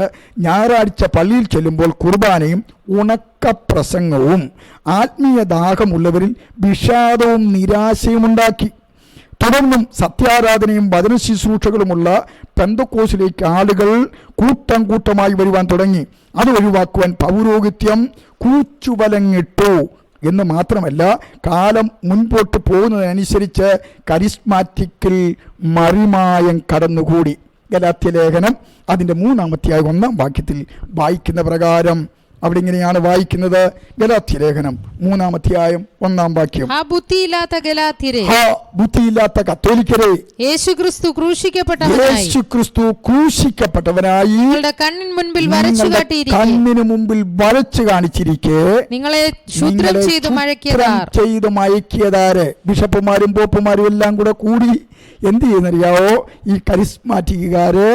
ഞായറാഴ്ച പള്ളിയിൽ ചെല്ലുമ്പോൾ കുർബാനയും ഉണക്കപ്രസംഗവും ആത്മീയ ദാഹമുള്ളവരിൽ വിഷാദവും നിരാശയും ഉണ്ടാക്കി. തുടർന്നും സത്യാരാധനയും വചന ശുശ്രൂഷകളുമുള്ള പെന്തക്കോസിലേക്ക് ആളുകൾ കൂട്ടം കൂട്ടമായി വരുവാൻ തുടങ്ങി. അത് ഒഴിവാക്കുവാൻ പൗരോഹിത്യം കൂച്ചുവലങ്ങിട്ടു എന്ന് മാത്രമല്ല, കാലം മുൻപോട്ട് പോകുന്നതിനനുസരിച്ച് കരിസ്മാറ്റിക്കിൽ മറിമായം കടന്നുകൂടി. ഗലാത്യ ലേഖനം അതിൻ്റെ 3-ാമത്തെ 1-ാം വാക്യത്തിൽ വായിക്കുന്ന പ്രകാരം അവിടെ ഇങ്ങനെയാണ് വായിക്കുന്നത്. ഗലാത്യ ലേഖനം 3-ാമത്തെ 1-ാം വാക്യം. ബുദ്ധിയില്ലാത്ത ഗലാത്യരെ, ബുദ്ധിയില്ലാത്ത കത്തോലിക്കരെ, യേശുക്രിസ്തു ക്രൂശിക്കപ്പെട്ടവനായി നിങ്ങളുടെ കണ്ണിന് മുൻപിൽ വരച്ചു കാണിച്ചിരിക്കെ നിങ്ങളെ ക്ഷുദ്രം ചെയ്തു മയക്കിയതാര്? ബിഷപ്പുമാരും പോപ്പുമാരും എല്ലാം കൂടി എന്ത് ചെയ്യുന്നറിയാവോ? ഈ കരിസ്മാറ്റിക്കുകാരെ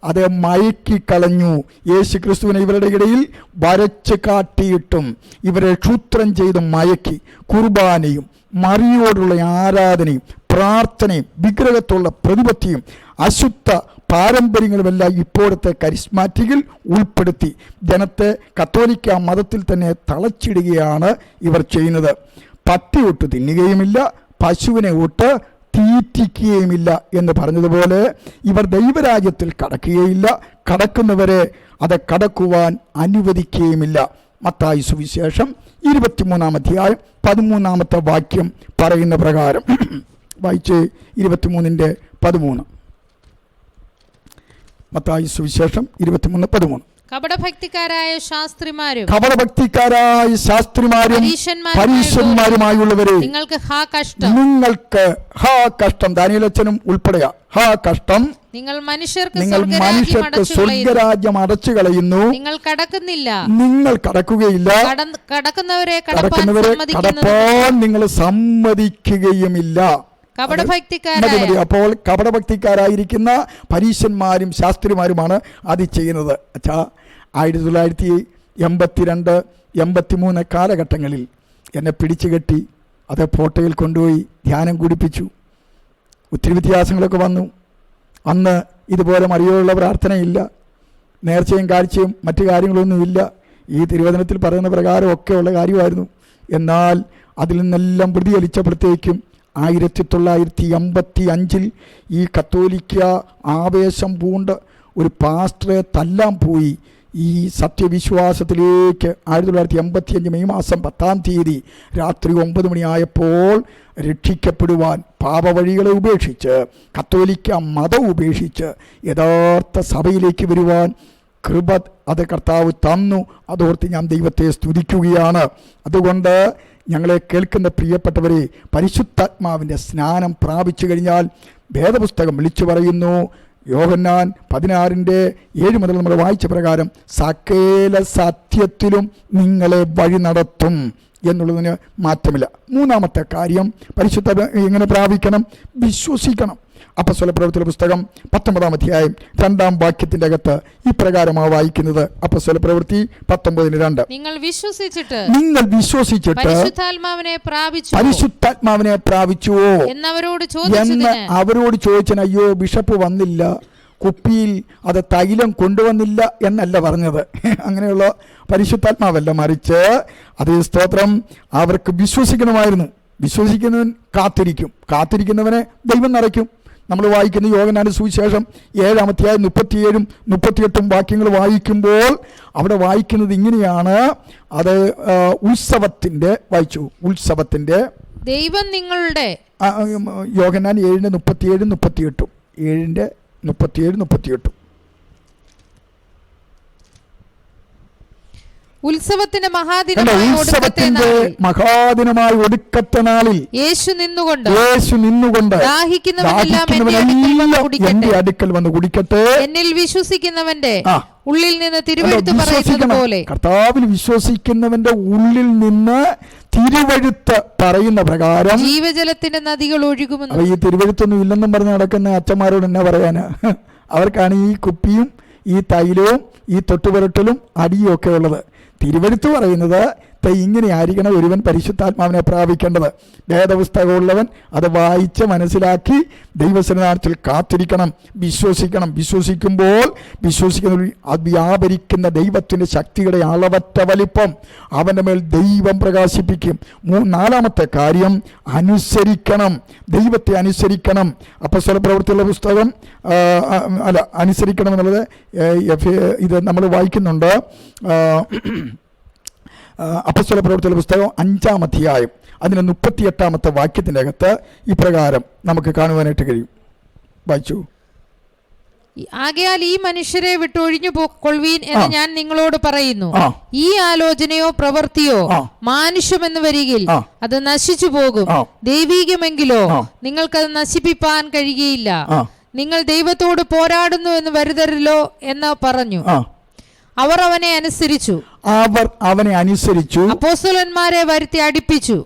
അത് മയക്കിക്കളഞ്ഞു. യേശു ക്രിസ്തുവിനെ ഇവരുടെ ഇടയിൽ വരച്ച് കാട്ടിയിട്ടും ഇവരെ ക്ഷുദ്രം ചെയ്ത് മയക്കി. കുർബാനയും മറിയോടുള്ള ആരാധനയും പ്രാർത്ഥനയും വിഗ്രഹത്തുള്ള പ്രതിപത്തിയും അശുദ്ധ പാരമ്പര്യങ്ങളുമെല്ലാം ഇപ്പോഴത്തെ കരിസ്മാറ്റിക്കിൽ ഉൾപ്പെടുത്തി ജനത്തെ കത്തോലിക്ക മതത്തിൽ തന്നെ തളച്ചിടുകയാണ് ഇവർ ചെയ്യുന്നത്. പട്ടി ഒട്ട് തിന്നുകയുമില്ല, പശുവിനെ ഒട്ട് തീറ്റിക്കുകയുമില്ല എന്ന് പറഞ്ഞതുപോലെ ഇവർ ദൈവരാജ്യത്തിൽ കടക്കുകയില്ല, കടക്കുന്നവരെ അത് കടക്കുവാൻ അനുവദിക്കുകയുമില്ല. മത്തായി സുവിശേഷം 23-ാം അധ്യായം 13-ാമത്തെ വാക്യം പറയുന്ന പ്രകാരം വായിച്ച് 23:13. മത്തായി സുവിശേഷം 23:13. കപടഭക്തിക്കാരായ ശാസ്ത്രിമാരും പരീശന്മാരുമായുള്ളവരെ നിങ്ങൾക്ക് ഹാ കഷ്ടം. ദാനിയേലച്ചനും ഉൾപ്പെടെയാ ഹാ കഷ്ടം. നിങ്ങൾ മനുഷ്യർക്ക് സ്വർഗരാജ്യം അടച്ചു കളയുന്നു. നിങ്ങൾ കടക്കുന്നില്ല, നിങ്ങൾ കടക്കുകയില്ല, കടക്കുന്നവരെ കടപ്പാൻ നിങ്ങൾ സമ്മതിക്കുകയുമില്ല. അപ്പോൾ കപടഭക്തിക്കാരായിരിക്കുന്ന പരീശന്മാരും ശാസ്ത്രിമാരുമാണ് അത് ചെയ്യുന്നത്. 1982-83 കാലഘട്ടങ്ങളിൽ എന്നെ പിടിച്ചുകെട്ടി അത് ഫോട്ടോയിൽ കൊണ്ടുപോയി ധ്യാനം കൂടിപ്പിച്ചു. ഒത്തിരി വ്യത്യാസങ്ങളൊക്കെ വന്നു. അന്ന് ഇതുപോലെ മറിയോടുള്ള പ്രാർത്ഥനയില്ല, നേർച്ചയും കാഴ്ചയും മറ്റു കാര്യങ്ങളൊന്നുമില്ല. ഈ തിരുവചനത്തിൽ പറയുന്ന പ്രകാരം ഒക്കെയുള്ള കാര്യമായിരുന്നു. എന്നാൽ അതിൽ നിന്നെല്ലാം പ്രതിഫലിച്ചപ്പോഴത്തേക്കും 1985 ഈ കത്തോലിക്ക ആവേശം പൂണ്ട് ഒരു പാസ്റ്ററെ തല്ലാൻ പോയി ഈ സത്യവിശ്വാസത്തിലേക്ക് 1985 മെയ് മാസം 10-ാം തീയതി രാത്രി 9 മണിയായപ്പോൾ രക്ഷിക്കപ്പെടുവാൻ പാപവഴികളെ ഉപേക്ഷിച്ച് കത്തോലിക്ക മതം ഉപേക്ഷിച്ച് യഥാർത്ഥ സഭയിലേക്ക് വരുവാൻ കൃപ അത് കർത്താവ് തന്നു. അതോർത്ത് ഞാൻ ദൈവത്തെ സ്തുതിക്കുകയാണ്. അതുകൊണ്ട് ഞങ്ങളെ കേൾക്കുന്ന പ്രിയപ്പെട്ടവരെ, പരിശുദ്ധാത്മാവിൻ്റെ സ്നാനം പ്രാപിച്ചു കഴിഞ്ഞാൽ വേദപുസ്തകം വിളിച്ചു പറയുന്നു, യോഹന്നാൻ 16:7 മുതൽ നമ്മൾ വായിച്ച പ്രകാരം സകല സത്യത്തിലും നിങ്ങളെ വഴി നടത്തും എന്നുള്ളതിന് മാറ്റമില്ല. 3-ാമത്തെ കാര്യം, പരിശുദ്ധ എങ്ങനെ പ്രാപിക്കണം? വിശ്വസിക്കണം. അപ്പോസ്തലപ്രവൃത്തിയുടെ പുസ്തകം 19-ാം അധ്യായം 2-ാം വാക്യത്തിന്റെ അകത്ത് ഇപ്രകാരമാണ് വായിക്കുന്നത്. അപ്പോസ്തലപ്രവൃത്തി 19:2. നിങ്ങൾ വിശ്വസിച്ചിട്ട് പരിശുദ്ധാത്മാവിനെ പ്രാപിച്ചുവോ എന്ന് അവരോട് ചോദിച്ചന്. അയ്യോ, ബിഷപ്പ് വന്നില്ല, കുപ്പിയിൽ അത് തൈലം കൊണ്ടുവന്നില്ല എന്നല്ല പറഞ്ഞത്. അങ്ങനെയുള്ള പരിശുദ്ധാത്മാവല്ല, മറിച്ച് അതേ സ്തോത്രം അവർക്ക് വിശ്വസിക്കണമായിരുന്നു. വിശ്വസിക്കുന്നവൻ കാത്തിരിക്കുന്നവനെ ദൈവം നിറയ്ക്കും. നമ്മൾ വായിക്കുന്ന യോഹന്നാന്റെ സുവിശേഷം 7-ാം അധ്യായം 37-38 വാക്യങ്ങൾ വായിക്കുമ്പോൾ അവിടെ വായിക്കുന്നത് ഇങ്ങനെയാണ്. അത് ഉത്സവത്തിന്റെ ദൈവം നിങ്ങളുടെ യോഹന്നാൻ 7:37-38 7:37-38 ഉത്സവത്തിന്റെ കണ്ടോ? മഹാദിനമായ ഒടുക്കത്തെ ഉത്സവത്തിന്റെ നാളിൽ മഹാദിനമായ ഒടുക്കത്തെ നാളിൽ യേശു നിന്നുകൊണ്ട് ദാഹിക്കുന്നവനെല്ലാം എന്റെ അടുക്കൽ വന്ന് കുടിക്കട്ടെ. എന്നിൽ വിശ്വസിക്കുന്നവന്റെ ഉള്ളിൽ നിന്ന് തിരുവെഴുത്ത് പറയുന്നത് പോലെ, കർത്താവിൽ വിശ്വസിക്കുന്നവന്റെ ഉള്ളിൽ നിന്ന് തിരുവെഴുത്ത് പറയുന്ന പ്രകാരം ജീവജലത്തിന്റെ നദികൾ ഒഴുകുമെന്ന്. ഈ തിരുവെഴുത്തൊന്നും ഇല്ലെന്നും പറഞ്ഞ് നടക്കുന്ന അച്ഛന്മാരോട് എന്നാ പറയാന്? അവർക്കാണ് ഈ കുപ്പിയും ഈ തൈലവും ഈ തൊട്ടുപുരട്ടലും അടിയും ഒക്കെ ഉള്ളത്. തിരുവെഴുത്ത് പറയുന്നത് ഇങ്ങനെ ആയിരിക്കണം ഒരുവൻ പരിശുദ്ധാത്മാവിനെ പ്രാപിക്കേണ്ടത്. വേദപുസ്തകമുള്ളവൻ അത് വായിച്ച് മനസ്സിലാക്കി ദൈവസന്നിധാനത്തിൽ കാത്തിരിക്കണം, വിശ്വസിക്കണം. വിശ്വസിക്കുന്ന വ്യാപരിക്കുന്ന ദൈവത്തിൻ്റെ ശക്തിയുടെ അളവറ്റ വലിപ്പം അവൻ്റെ മേൽ ദൈവം പ്രകാശിപ്പിക്കും. നാലാമത്തെ കാര്യം, അനുസരിക്കണം, ദൈവത്തെ അനുസരിക്കണം. അപ്പോസ്തല പ്രവൃത്തിയുള്ള പുസ്തകം അനുസരിക്കണം എന്നുള്ളത് ഇത് നമ്മൾ വായിക്കുന്നുണ്ട്. അപ്പോസ്തല പ്രവൃത്തിയുള്ള പുസ്തകം 5-ാം അധ്യായം അതിന് 38-ാമത്തെ വാക്യത്തിൻ്റെ അകത്ത് ഇപ്രകാരം നമുക്ക് കാണുവാനായിട്ട് കഴിയും. വായിച്ചു. ആകയാൽ ഈ മനുഷ്യരെ വിട്ടൊഴിഞ്ഞു കൊള്ളുവീൻ എന്ന് ഞാൻ നിങ്ങളോട് പറയുന്നു. ഈ ആലോചനയോ പ്രവൃത്തിയോ മാനുഷ്യമെന്ന് വരികിൽ അത് നശിച്ചു പോകും. ദൈവീകമെങ്കിലോ നിങ്ങൾക്കത് നശിപ്പിപ്പാൻ കഴിയുകയില്ല. നിങ്ങൾ ദൈവത്തോട് പോരാടുന്നു എന്ന് വരുതരല്ലോ എന്ന് പറഞ്ഞു. അവർ അവനെ അനുസരിച്ചു. അപ്പോസ്തലന്മാരെ വരുത്തി അടിപ്പിച്ചു.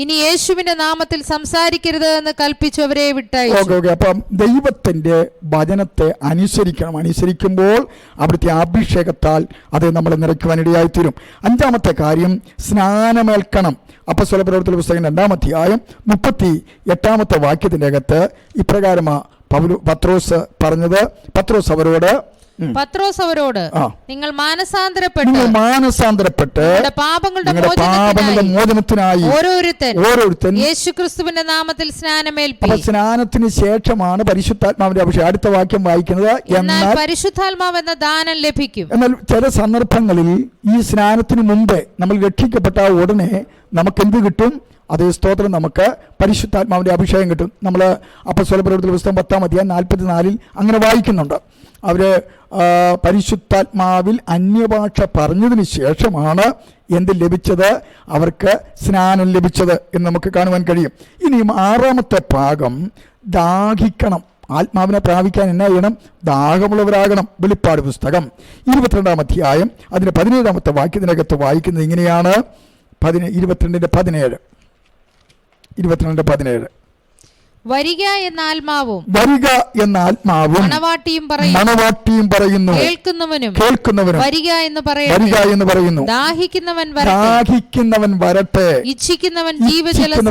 ഇനി യേശുവിന്റെ നാമത്തിൽ സംസാരിക്കരുത് എന്ന് കൽപ്പിച്ചു അവരെ വിട്ടയച്ചു. അപ്പം ദൈവത്തിന്റെ വചനത്തെ അനുസരിക്കുമ്പോൾ അവിടുത്തെ അഭിഷേകത്താൽ അത് നമ്മൾ നിറയ്ക്കുവാനിടയായിത്തീരും. 5-ാമത്തെ കാര്യം, സ്നാനമേൽക്കണം. അപ്പോസ്തല പ്രവൃത്തിയുള്ള പുസ്തകം 2-ാം അധ്യായം 38-ാമത്തെ വാക്യത്തിന്റെ അകത്ത് ഇപ്രകാരമാ പത്രോസ് പറഞ്ഞത്. പത്രോസ് അവരോട് നിങ്ങൾ മാനസാന്തരപ്പെട്ട് പാപങ്ങളുടെ മോചനത്തിനായി ഓരോരുത്തൻ യേശുക്രിസ്തുവിന്റെ നാമത്തിൽ സ്നാനമേൽപ്പി. സ്നാനത്തിന് ശേഷമാണ് പരിശുദ്ധാത്മാവിന്റെ അഭിഷേകം. അടുത്ത വാക്യം വായിക്കുന്നത്, എന്നാൽ പരിശുദ്ധാത്മാവ് എന്ന ദാനം ലഭിക്കും. എന്നാൽ ചില സന്ദർഭങ്ങളിൽ ഈ സ്നാനത്തിന് മുമ്പേ നമ്മൾ രക്ഷിക്കപ്പെട്ട ഉടനെ നമുക്ക് എന്ത് കിട്ടും? അതേ സ്തോത്രം, നമുക്ക് പരിശുദ്ധാത്മാവിന്റെ അഭിഷേകം കിട്ടും. നമ്മൾ അപ്പോസ്തല പ്രവൃത്തിയുള്ള പുസ്തകം 10-ാം അധ്യായം 44 അങ്ങനെ വായിക്കുന്നുണ്ട്. അവര് പരിശുദ്ധാത്മാവിൽ അന്യഭാഷ പറഞ്ഞതിന് ശേഷമാണ് എന്ത് ലഭിച്ചത്? അവർക്ക് സ്നാനം ലഭിച്ചത് എന്ന് നമുക്ക് കാണുവാൻ കഴിയും. ഇനിയും 6-ാമത്തെ ഭാഗം, ദാഹിക്കണം. ആത്മാവിനെ പ്രാപിക്കാൻ എന്നാ ചെയ്യണം? ദാഹമുള്ളവരാകണം. വെളിപ്പാട് പുസ്തകം 22-ാം അധ്യായം അതിന് 17-ാമത്തെ വാക്യത്തിനകത്ത് വായിക്കുന്നത് ഇങ്ങനെയാണ്. 22:17 വരിക എന്ന ആത്മാവും മണവാട്ടിയും പറയുന്നു, കേൾക്കുന്നവനും വരിക എന്ന് പറയുന്നു. ദാഹിക്കുന്നവൻ വരട്ടെ, ഇച്ഛിക്കുന്നവൻ ജീവജലം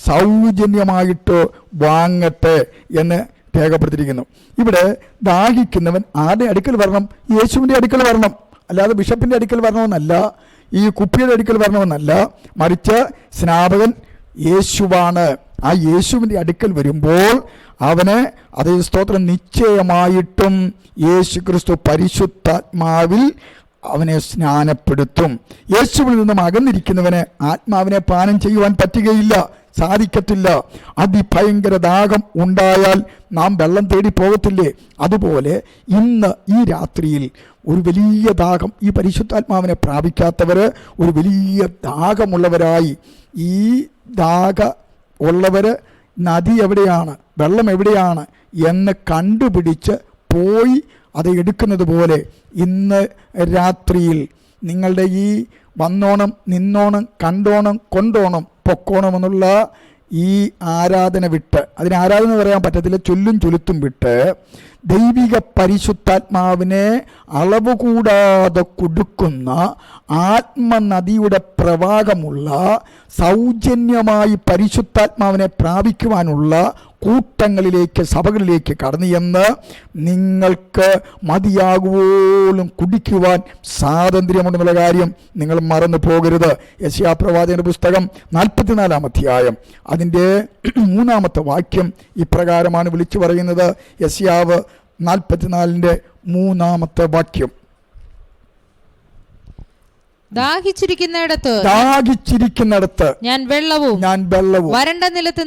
സൗജന്യമായിട്ട് വാങ്ങട്ടെ എന്ന് രേഖപ്പെടുത്തിയിരിക്കുന്നു. ഇവിടെ ദാഹിക്കുന്നവൻ ആരുടെ അടുക്കൽ വരണം? യേശുവിന്റെ അടുക്കൽ വരണം. അല്ലാതെ ബിഷപ്പിന്റെ അടുക്കൽ വരണമെന്നല്ല, ഈ കുപ്പിയുടെ അടുക്കൽ വരണമെന്നല്ല, മറിച്ച് സ്നാപകൻ യേശുവാണ്. ആ യേശുവിൻ്റെ അടുക്കൽ വരുമ്പോൾ അവന് അതേ സ്തോത്രം നിശ്ചയമായിട്ടും യേശു ക്രിസ്തു പരിശുദ്ധാത്മാവിൽ അവനെ സ്നാനപ്പെടുത്തും. യേശുവിൽ നിന്നും അകന്നിരിക്കുന്നവന് ആത്മാവിനെ പാനം ചെയ്യുവാൻ പറ്റുകയില്ല, സാധിക്കത്തില്ല. അതിഭയങ്കര ദാഹം ഉണ്ടായാൽ നാം വെള്ളം തേടി പോകത്തില്ലേ? അതുപോലെ ഇന്ന് ഈ രാത്രിയിൽ ഒരു വലിയ ദാഹം, ഈ പരിശുദ്ധാത്മാവിനെ പ്രാപിക്കാത്തവർ ഒരു വലിയ ദാഹമുള്ളവരായി, ഈ ദാഹ ഉള്ളവർ നദി എവിടെയാണ്, വെള്ളം എവിടെയാണ് എന്ന് കണ്ടുപിടിച്ച് പോയി അത് എടുക്കുന്നത് പോലെ ഇന്ന് രാത്രിയിൽ നിങ്ങളുടെ ഈ വന്നോണം, നിന്നോണം, കണ്ടോണം, കൊണ്ടോണം, പൊക്കോണം എന്നുള്ള ഈ ആരാധന വിട്ട്, അതിന് ആരാധന പറയാൻ പറ്റത്തില്ല, ചൊല്ലും ചൊലുത്തും വിട്ട് ദൈവിക പരിശുദ്ധാത്മാവിനെ അളവ് കൂടാതെ കൊടുക്കുന്ന ആത്മനദിയുടെ പ്രവാഹമുള്ള സൗജന്യമായി പരിശുദ്ധാത്മാവിനെ പ്രാപിക്കുവാനുള്ള കൂട്ടങ്ങളിലേക്ക്, സഭകളിലേക്ക് കടന്നു ചെന്ന് നിങ്ങൾക്ക് മതിയാകുവോളം കുടിക്കുവാൻ സ്വാതന്ത്ര്യമുണ്ടെന്നുള്ള കാര്യം നിങ്ങൾ മറന്നു പോകരുത്. യെശയ്യാപ്രവാചകന്റെ പുസ്തകം 44-ാം അധ്യായം അതിൻ്റെ 3-ാമത്തെ വാക്യം ഇപ്രകാരമാണ് വിളിച്ചു പറയുന്നത്. യെശയ്യാവ് 44-ന്റെ 3-ാമത്തെ വാക്യം, ദാഹിച്ചിരിക്കുന്നിടത്ത് ഞാൻ വെള്ളവും വരണ്ട നിലത്ത്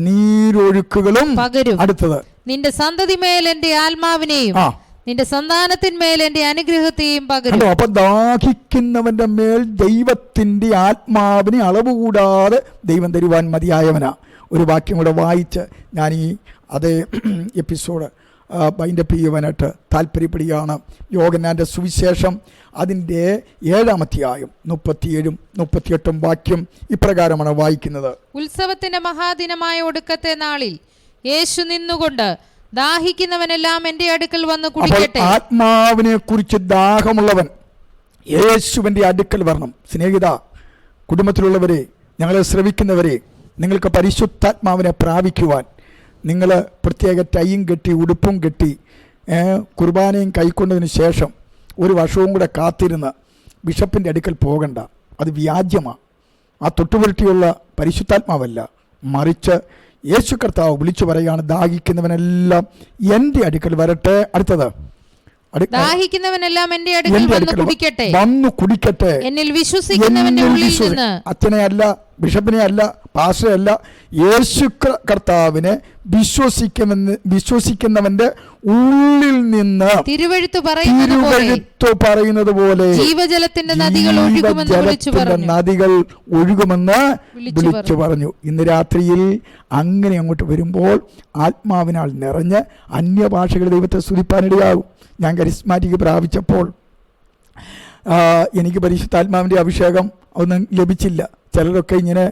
നീരൊഴുക്കുകളും പകരും. അടുത്തത്, നിന്റെ സന്തതിമേൽ എന്റെ ആത്മാവിനെയും നിന്റെ സന്താനത്തിന്മേൽ എന്റെ അനുഗ്രഹത്തെയും പകരും. അപ്പൊ ദാഹിക്കുന്നവന്റെ മേൽ ദൈവത്തിന്റെ ആത്മാവിനെ അളവ് കൂടാതെ ദൈവം തരുവാൻ മതിയായവനാ. ഒരു വാക്യം കൂടെ വായിച്ച് ഞാൻ ഈ അതേ എപ്പിസോഡ് ബൈൻഡപ്പ് ചെയ്യുവാനായിട്ട് താല്പര്യപ്പെടുകയാണ്. യോഹന്നാന്റെ സുവിശേഷം അതിൻ്റെ 7-ാം അധ്യായം 37-38 വാക്യം ഇപ്രകാരമാണ് വായിക്കുന്നത്. ഉത്സവത്തിന്റെ മഹാദിനമായ ഒടുക്കത്തെ നാളിൽ യേശു നിന്നുകൊണ്ട് ദാഹിക്കുന്നവനെല്ലാം എന്റെ അടുക്കൽ വന്ന് കുടിക്കട്ടെ. ആത്മാവിനെ കുറിച്ച് ദാഹമുള്ളവൻ യേശുവിന്റെ അടുക്കൽ വരണം. സ്നേഹിത, കുടുംബത്തിലുള്ളവരെ, ഞങ്ങളെ ശ്രവിക്കുന്നവരെ, നിങ്ങൾക്ക് പരിശുദ്ധാത്മാവിനെ പ്രാപിക്കുവാൻ നിങ്ങൾ പ്രത്യേക ടൈയും കെട്ടി ഉടുപ്പും കെട്ടി കുർബാനയും കൈക്കൊണ്ടതിന് ശേഷം ഒരു വർഷവും കൂടെ കാത്തിരുന്ന് ബിഷപ്പിൻ്റെ അടുക്കൽ പോകണ്ട. അത് വ്യാജ്യമാണ്. ആ തൊട്ടുപുരട്ടിയുള്ള പരിശുദ്ധാത്മാവല്ല, മറിച്ച് യേശു കർത്താവ് വിളിച്ചു പറയുകയാണ്, ദാഹിക്കുന്നവനെല്ലാം എൻ്റെ അടുക്കൽ വരട്ടെ. അടുത്തത്, ദാഹിക്കുന്നവനെല്ലാം എന്റെ അടുക്കൽ വന്നു കുടിക്കട്ടെ. എന്നിൽ വിശ്വസിക്കുന്നവന്റെ ഉള്ളിൽ നിന്ന്, അച്ഛനെ അല്ല, ബിഷപ്പിനെ അല്ല, പാസ്റ്ററെ അല്ല, യേശു കർത്താവിനെ വിശ്വസിക്കുന്നവന്റെ ഉള്ളിൽ നിന്ന് തിരുവെഴുത്ത് പറയുന്നത് പോലെ ജീവജലത്തിന്റെ നദികൾ ഒഴുകുമെന്ന് വിളിച്ചു പറഞ്ഞു. ഇന്ന് രാത്രിയിൽ അങ്ങനെ അങ്ങോട്ട് വരുമ്പോൾ ആത്മാവിനാൽ നിറഞ്ഞ് അന്യഭാഷകൾ ദൈവത്തെ സ്തുതിപ്പാനിടയാകും. ഞാൻ കരിസ്മാറ്റിക് പ്രാപിച്ചപ്പോൾ എനിക്ക് പരിശുദ്ധാത്മാവിൻ്റെ അഭിഷേകം ഒന്നും ലഭിച്ചില്ല. ചിലരൊക്കെ ഇങ്ങനെ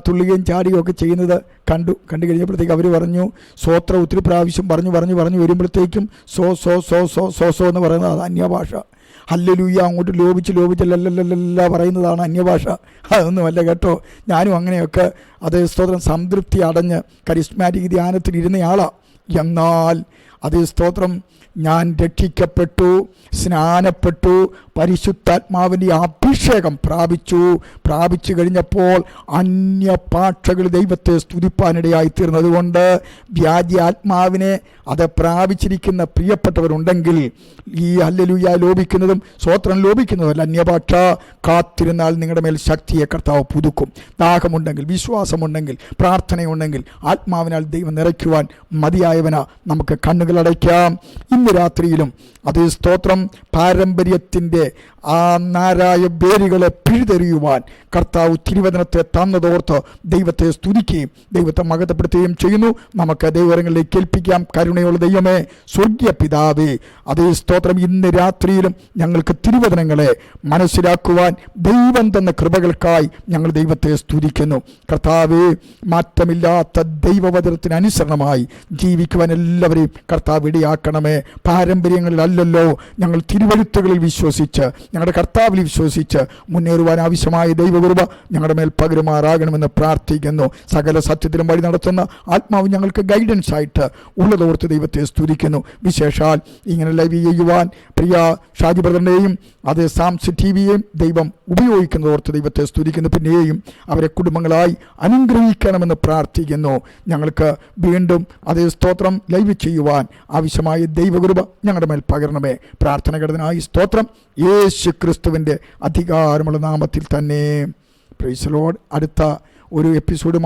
തുള്ളുകയും ചാടുകയും ഒക്കെ ചെയ്യുന്നത് കണ്ടു കഴിഞ്ഞപ്പോഴത്തേക്ക് അവർ പറഞ്ഞു, സ്വോത്ര ഒത്തിരി പ്രാവശ്യം പറഞ്ഞു വരുമ്പോഴത്തേക്കും so so so so so so എന്ന് പറയുന്നത് അത് അന്യഭാഷ. ഹല്ലേലൂയ അങ്ങോട്ട് ലോപിച്ച് ലല്ലല്ല പറയുന്നതാണ് അന്യഭാഷ. അതൊന്നുമല്ല കേട്ടോ. ഞാനും അങ്ങനെയൊക്കെ അതേ സ്തോത്രം സംതൃപ്തി അടഞ്ഞ് കരിസ്മാറ്റിക് ധ്യാനത്തിൽ ഇരുന്നയാളാണ്. എന്നാൽ അതേ സ്തോത്രം ഞാൻ രക്ഷിക്കപ്പെട്ടു, സ്നാനപ്പെട്ടു, പരിശുദ്ധാത്മാവിൻ്റെ അഭിഷേകം പ്രാപിച്ചു കഴിഞ്ഞപ്പോൾ അന്യഭാഷകൾ ദൈവത്തെ സ്തുതിപ്പാനിടയായി തീർന്നതുകൊണ്ട് വ്യാജ്യാത്മാവിനെ അത് പ്രാപിച്ചിരിക്കുന്ന പ്രിയപ്പെട്ടവരുണ്ടെങ്കിൽ ഈ ഹല്ലേലൂയ ലോപിക്കുന്നതും സ്വോത്രം ലോപിക്കുന്നതുമല്ല, അന്യഭാഷ കാത്തിരുന്നാൽ നിങ്ങളുടെ മേൽ ശക്തിയെ കർത്താവ് പുതുക്കും. ദാഹമുണ്ടെങ്കിൽ, വിശ്വാസമുണ്ടെങ്കിൽ, പ്രാർത്ഥനയുണ്ടെങ്കിൽ ആത്മാവിനാൽ ദൈവം നിറയ്ക്കുവാൻ മതിയായവനാ. നമുക്ക് കണ്ണുകളടയ്ക്കാം. ഇന്ന് രാത്രിയിലും അതേ സ്തോത്രം പാരമ്പര്യത്തിൻ്റെ ആ നാരായ വേരുകളെ പിഴുതെറിയുവാൻ കർത്താവ് തിരുവചനത്തെ തന്നതോർത്ത് ദൈവത്തെ സ്തുതിക്കുകയും ദൈവത്തെ മഹത്വപ്പെടുത്തുകയും ചെയ്യുന്നു. നമുക്ക് ദൈവങ്ങളിലേക്ക് ഏൽപ്പിക്കാം. കരുണയുള്ള ദൈവമേ, സ്വർഗീയ പിതാവേ, അതേ സ്തോത്രം ഇന്ന് രാത്രിയിലും ഞങ്ങൾക്ക് തിരുവചനങ്ങളെ മനസ്സിലാക്കുവാൻ ദൈവം തന്ന കൃപകൾക്കായി ഞങ്ങൾ ദൈവത്തെ സ്തുതിക്കുന്നു. കർത്താവേ, മാറ്റമില്ലാത്ത ദൈവവചനത്തിന് അനുസരണമായി ജീവിക്കുവാൻ എല്ലാവരെയും കർത്താവ് ഇടയാക്കണമേ. പാരമ്പര്യങ്ങളിലല്ലല്ലോ, ഞങ്ങൾ തിരുവഴുത്തുകളിൽ വിശ്വസിച്ച്, ഞങ്ങളുടെ കർത്താവിൽ വിശ്വസിച്ച് മുന്നേറുവാൻ ആവശ്യമായ ദൈവകൃപ ഞങ്ങളുടെ മേൽ പകരുമാറാകണമെന്ന് പ്രാർത്ഥിക്കുന്നു. സകല സത്യത്തിലും വഴി നടത്തുന്ന ആത്മാവ് ഞങ്ങൾക്ക് ഗൈഡൻസ് ആയിട്ട് ഉള്ളതോർത്ത് ദൈവത്തെ സ്തുതിക്കുന്നു. വിശേഷാൽ ഇങ്ങനെ ലൈവ് ചെയ്യുവാൻ പ്രിയ ഷാജി ബ്രദറിനെയും അതേ സാംസ് ടിവിയെയും ദൈവം ഉപയോഗിക്കുന്നതോർത്ത് ദൈവത്തെ സ്തുതിക്കുന്നു. പിന്നെയും അവരെ കുടുംബങ്ങളായി അനുഗ്രഹിക്കണമെന്ന് പ്രാർത്ഥിക്കുന്നു. ഞങ്ങൾക്ക് വീണ്ടും അതേ സ്തോത്രം ലൈവ് ചെയ്യുവാൻ ആവശ്യമായ ദൈവകൃപ ഞങ്ങളുടെ മേൽ പകരണമേ. പ്രാർത്ഥന ഘടനായി സ്തോത്രം യേശു ക്രിസ്തുവിൻ്റെ അധികാരമുള്ള നാമത്തിൽ തന്നെ. Praise the Lord. അടുത്ത ഒരു എപ്പിസോഡുമായി